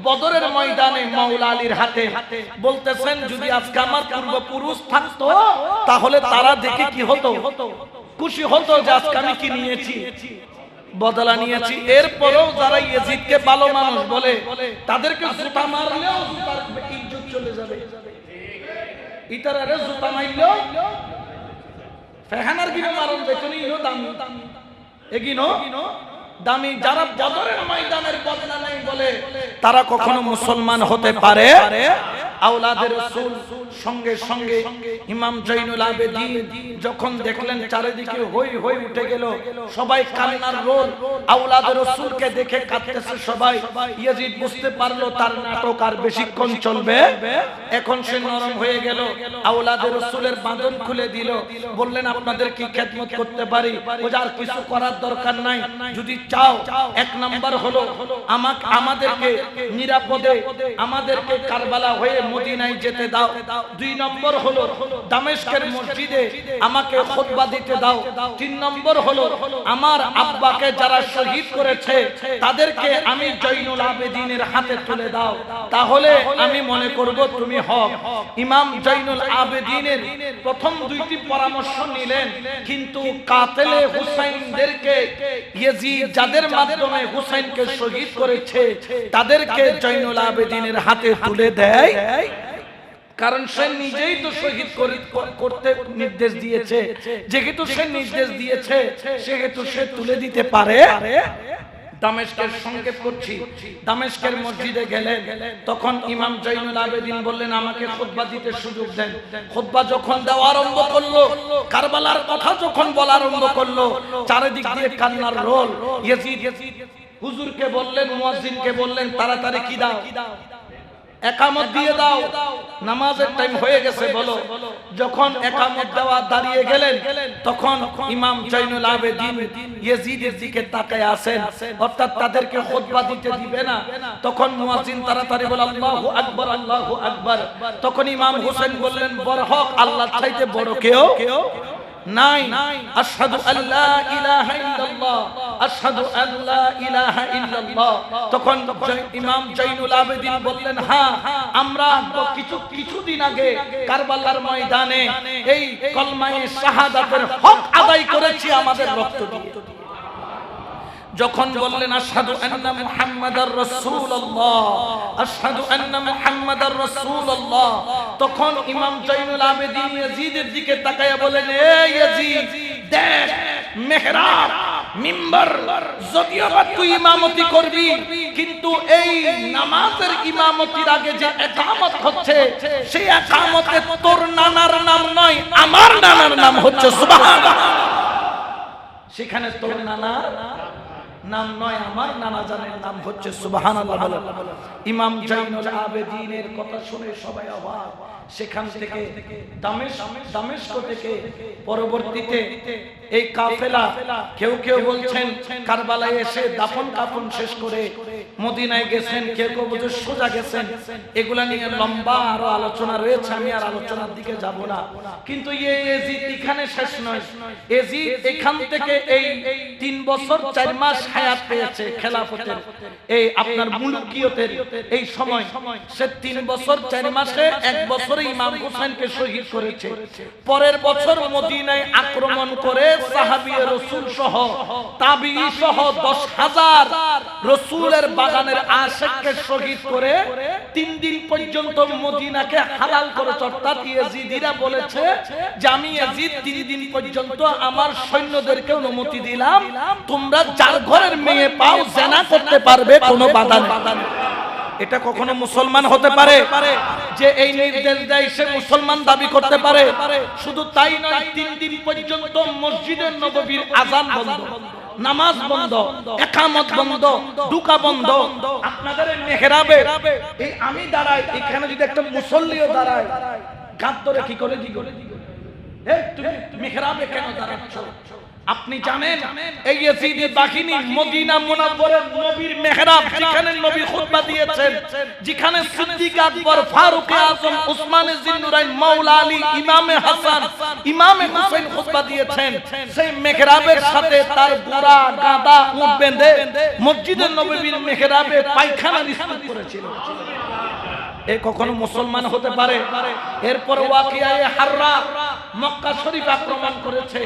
বদরের ময়দানে মাওলা আলীর হাতে। বলতেছেন যদি আজকে আমার পূর্বপুরুষ থাকতো তাহলে তারা দেখে কি হতো, খুশি হতো যে আজকে আমি কি নিয়েছি, বদলা নিয়েছি। এরপরেও যারা ইয়াজিদকে ভালো মানুষ বলে তাদেরকে জুতা মারলেও জুতার ইজ্জত চলে যাবে। ইতারারে জুতা মারলেও ফেহানার গিনো মারন বেতনি ইনো দামি, এগিনো দামি। যারা বদরের ময়দানের বদলা নাই বলে তারা কখনো মুসলমান হতে পারে? আওলাদে রাসূল সঙ্গে সঙ্গে ইমাম জয়নুল আবেদিন যখন দেখলেন চারিদিকে হই হই উঠে গেল, সবাই কান্নার রোল, আওলাদে রাসূলকে দেখে কাঁদতেছে সবাই। ইয়াজিদ বুঝতে পারলো তার নাটক আর বেশিক্ষণ চলবে। এখন সে নরম হয়ে গেল, আওলাদে রাসূলের বাঁধন খুলে দিল। বললেন আপনাদের কি খেদমত করতে পারি? ও আর কিছু করার দরকার নাই, যদি চাও এক নাম্বার হলো আমাদেরকে নিরাপদে আমাদেরকে কারবালা হয়ে মদিনায় যেতে দাও। দুই নম্বর হলো দামেস্কের মসজিদে আমাকে খুতবা দিতে দাও। তিন নম্বর হলো আমার আব্বাকে যারা শহীদ করেছে তাদেরকে আমি জয়নুল আবেদিনের হাতে তুলে দাও, তাহলে আমি মনে করব তুমি হক। ইমাম জয়নুল আবেদিনের প্রথম দুইটি পরামর্শ নিলেন, কিন্তু কাতেলে হুসাইনদেরকে ইয়াজিদ যাদের মাধ্যমে হুসাইনকে শহীদ করেছে তাদেরকে জয়নুল আবেদিনের হাতে তুলে দেয়। কারণ সে নিজেই তো শহীদ করতে নির্দেশ দিয়েছে, যেহেতু সে নির্দেশ দিয়েছে সেহেতু সে তুলে দিতে পারে। দামেস্কের সংকেত করছি, দামেস্কের মসজিদে গেলেন, তখন ইমাম জয়নুল আবেদিন বললেন আমাকে খুতবা দিতে সুযোগ দেন। খুতবা যখন দেওয়া আরম্ভ করলো, কারবালার কথা যখন বলা আরম্ভ করলো, চারিদিক দিয়ে কান্নার রোল। ইয়াজিদ হুজুরকে বললেন, মুয়াজ্জিনকে বললেন তাড়াতাড়ি কি দাও, একামত দিয়ে দাও, নামাজের টাইম হয়ে গেছে বলো। যখন একামত দেওয়া দাঁড়িয়ে গেলেন তখন ইমাম জয়নুল আবেদিন ইয়াজিদের দিকে তাকায় আছেন, অর্থাৎ তাদেরকে খুতবা দিতে দিবে না। তখন মুয়াজ্জিন তাড়াতাড়ি বলে আল্লাহু আকবার, আল্লাহু আকবার। তখন ইমাম হোসেন বললেন বড় হক আল্লাহর চাইতে বড় কেউ নাই। আশহাদু আল্লা ইলাহা ইল্লাল্লাহ, আশহাদু আল্লা ইলাহা ইল্লাল্লাহ। তখন ইমাম জয়নুল আবেদিন বললেন হ্যাঁ, আমরা কিছুদিন আগে কারবালার ময়দানে এই কলমায়ে শাহাদাতের হক আদায় করেছি আমাদের রক্ত দিয়ে। যখন বললেন আশহাদু আন্না মুহাম্মাদার রাসূলুল্লাহ, আশহাদু আন্না মুহাম্মাদার রাসূলুল্লাহ, তখন ইমাম জয়নুল আবেদিন ইয়াজিদের দিকে তাকায়া বলেন এ ইয়াজিদ দেখ, মেহরাব মিম্বার যদিও বা তুই ইমামতি করবি, কিন্তু এই নামাজের ইমামতির আগে যে ইকামত হচ্ছে, সেই ইকামতে তোর নানার নাম নয়, আমার নানার নাম হচ্ছে সুবহানাল্লাহ। সেখানে তোর নানার নাম নয়, আমার নানা জানের নাম হচ্ছে সুবহানাল্লাহ। ইমাম জাইনুল আবেদিনের কথা শুনে সবাই অবাক। সেখান থেকে দামেস্ক থেকে পরবর্তীতে এই কাফেলা, কেউ কেউ বলছেন কারবালায় এসে দাফন কাফন শেষ করে মদিনায় গেছেন, কেউ কেউ বলছে সোজা গেছেন। এগুলা নিয়ে লম্বা আরো আলোচনা রয়েছে, আমি আর আলোচনার দিকে যাব না। কিন্তু ইয়াজিদ এখানে শেষ নয়। ইয়াজিদ এখান থেকে এই 3 বছর 4 মাস হায়াত পেয়েছে খেলাফতের, এই আপনার মুলকিয়তের এই সময়। সে 3 বছর 4 মাসে 1 বছরে ইমাম হুসাইনকে শহীদ করেছে। পরের বছর মদিনায় আক্রমণ করে সাহাবী রাসূল সহ তাবিঈ সহ 10,000 রাসূলের বাগানের আশিককে শহীদ করে 3 দিন পর্যন্ত মদিনাকে হালাল করেছে। অর্থাৎ ইয়াজিদিরা বলেছে যে আমি ইয়াজিদ 3 দিন পর্যন্ত আমার সৈন্যদেরকে অনুমতি দিলাম, তোমরা যার ঘরের মেয়ে পাও জিনা করতে পারবে, কোনো বাধা নেই। এটা কখনো মুসলমান হতে পারে যে এই নির্দেশ দেয় সে মুসলমান দাবি করতে পারে? শুধু তাই নয়, 3 দিন পর্যন্ত মসজিদের নববীর আযান বন্ধ, নামাজ বন্ধ, ইকামত বন্ধ, দুকা বন্ধ। আপনাদের মেহরাবে এই আমি দাঁড়াই, এখানে যদি একটা মুসল্লিও দাঁড়ায়, গাত ধরে কি করে তুমি মেহরাবে কেন দাঁড়াচ্ছ? আপনি জানেন এই ইয়াজিদি বাহিনী মদিনা মুনাওয়ারার নবীর মেহরাব, যেখানে নবী খুতবা দিয়েছেন, যেখানে সিদ্দিক আকবর, ফারুক আযম, উসমান জিন্নুরাইন, মাওলা আলী, ইমামে হাসান, ইমামে হুসাইন খুতবা দিয়েছেন, সেই মেহরাবের সাথে তার ঘোড়া গাদা উট বেঁধে মসজিদের নববীর মেহরাবে পায়খানা নিস্তার করেছিল। এ কখনো মুসলমান হতে পারে? এরপর ওয়াকিয়ায়ে হাররা, মক্কা শরীফ আক্রমণ করেছে।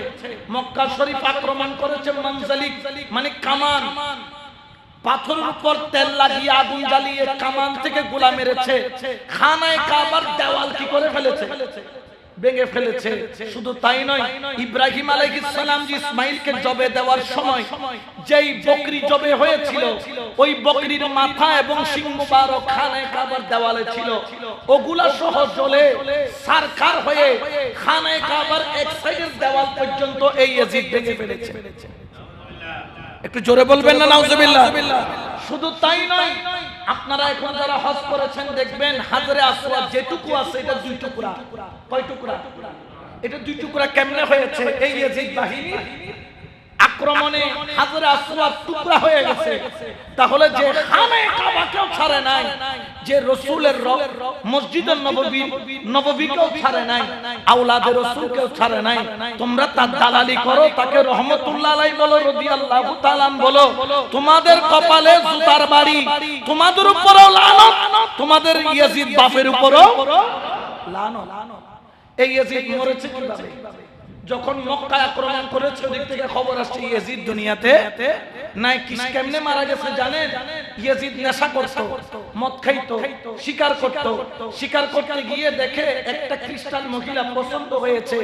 মক্কা শরীফ আক্রমণ করেছে মানজালিক, মানে কামান, পাথরের উপর তেল লাগিয়ে আগুন জ্বালিয়ে কামান থেকে গোলা মেরেছে। খানায়ে কাবার দেওয়াল কি করে ফেলেছে? ভেঙে ফেলেছে। শুধু তাই নয়, ইব্রাহিম আলাইহিস সালাম জি ইসমাইলকে জবে দেওয়ার সময় যেই বকরি জবে হয়েছিল, ওই বকরির মাথা এবং শিং মুবারক খানায়ে কাবার দেওয়ালে ছিল। ওগুলা সহ জ্বলে সারকার হয়ে খানায়ে কাবার এক সাইডের দেওয়াল পর্যন্ত এই ইয়াজিদ ভেঙে ফেলেছে। একটু জোরে বলবেন না নাউজুবিল্লাহ। শুধু তাই নয়, আপনারা এখন যারা হজ করেছেন দেখবেন হাজরে আসওয়াদ যেটুকু আছে এটা 2 টুকরা। কয় টুকরা? এটা 2 টুকরা কেমনে হয়েছে? এই ইয়াজিদ বাহিনী আক্রমণে হাজরে আসওয়াদ টুকরা হয়ে গেছে। তাহলে যে খানায়ে কাবাকেও ছাড়ে নাই, যে রাসূলের মসজিদের নববীকেও ছাড়ে নাই, আওলাদের রাসূলকেও ছাড়ে নাই, তোমরা তার দালালি করো, তাকে রহমাতুল্লাহ আলাইহি বলো, রাদিয়াল্লাহু তাআলা বলো, তোমাদের কপালে জুতার বাড়ি, তোমাদের উপরও লানত, তোমাদের ইয়াজিদ বাপের উপরও লানত। এই ইয়াজিদ মরেছে কিভাবে? যখন মক্কা আক্রমণ করেছে, ওদিক থেকে খবর আসছে ইয়াজিদ দুনিয়াতে নাই। কেমনে মারা গেছে জানেন? ইয়াজিদ নেশা করত, মদ খাইতো, শিকার করত। শিকার করতে গিয়ে দেখে একটা খ্রিস্টান মহিলা পছন্দ হয়েছে,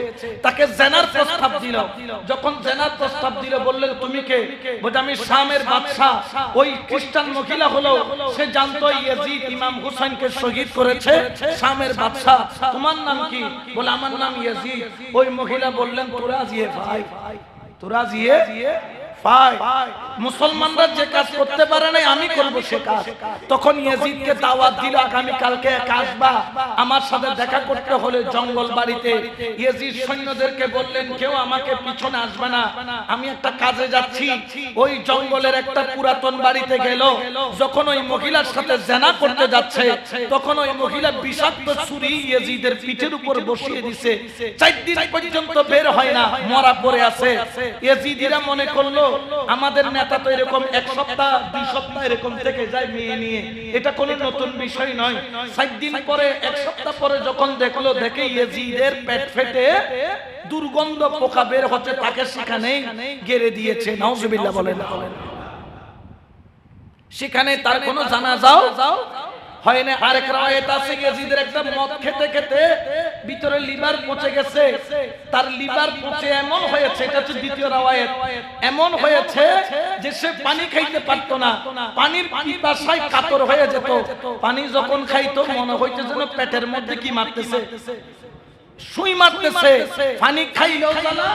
তাকে জেনার প্রস্তাব দিল। যখন জেনার প্রস্তাব দিল, বললেন তুমি কে? বলে আমি শামের বাদশা। ওই খ্রিস্টান মহিলা হলো, সে জানতো ইয়াজিদ ইমাম হুসাইনকে শহীদ করেছে, শামের বাদশা। তোমার নাম কি? বলে আমার নাম ইয়াজিদ। ওই মহিলা বললেন তোরা জিয়ে ভাই, তোরা জিয়ে ভাই, মুসলমানরা যে কাজ করতে পারে না আমি করব সে কাজ। তখন ইয়াজিদকে দাওয়াত দিল, আগামী কালকে আসবা, আমার সাথে দেখা করতে হলে জঙ্গল বাড়িতে। ইয়াজিদ সৈন্যদেরকে বললেন কেউ আমাকে পিছনে আসবে না, আমি একটা কাজে যাচ্ছি। ওই জঙ্গলের একটা পুরাতন বাড়িতে গেল। যখন ওই মহিলার সাথে জিনা করতে যাচ্ছে, তখন ওই মহিলা বিষাক্ত ছুরি ইয়াজিদের পিঠের উপর বসিয়ে দিয়েছে। 4 দিন পর্যন্ত বের হয় না, মরা পড়ে আছে। ইয়াজিদিরা মনে করলো আমাদের নেতা তো এরকম 1 সপ্তাহ 2 সপ্তাহ এরকম থেকে যায় মেয়ে নিয়ে, এটা কোনো নতুন বিষয় নয়। 7 দিন পরে 1 সপ্তাহ পরে যখন দেখলো, দেখে ইয়াজিদের পেট ফেটে দুর্গন্ধ পোকা বের হচ্ছে, তাকে সেখানেই গেড়ে দিয়েছে। নাউজুবিল্লাহ বলেন। সেখানে তার কোনো জানাজাও হয় না। আরেক রাওয়ায়াত আছে ইয়াজিদের একটা মদ খেতে খেতে ভিতরে লিভার পচে গেছে, তার লিভার পচে এমন হয়েছে, এটা হচ্ছে দ্বিতীয় রাওয়ায়াত, এমন হয়েছে যে সে পানি খাইতে পারতো না, পানির পিপাসায় কাতর হয়ে যেত। পানি যখন খাইতো মনে হইতো যেন পেটের মধ্যে কি মারতেছে, সুই মারতেছে। পানি খাইলেও জ্বালা।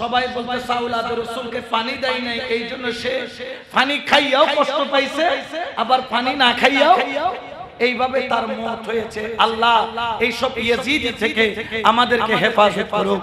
সবাই বলতে আওলাদ রাসূলকে পানি দেয় নাই, এই জন্য সে পানি খাইয়াও কষ্ট পাইছে, আবার পানি না খাইয়াও এইভাবে তার মওত হয়েছে। আল্লাহ এইসব ইয়াজিদ থেকে আমাদেরকে হেফাজত করুক।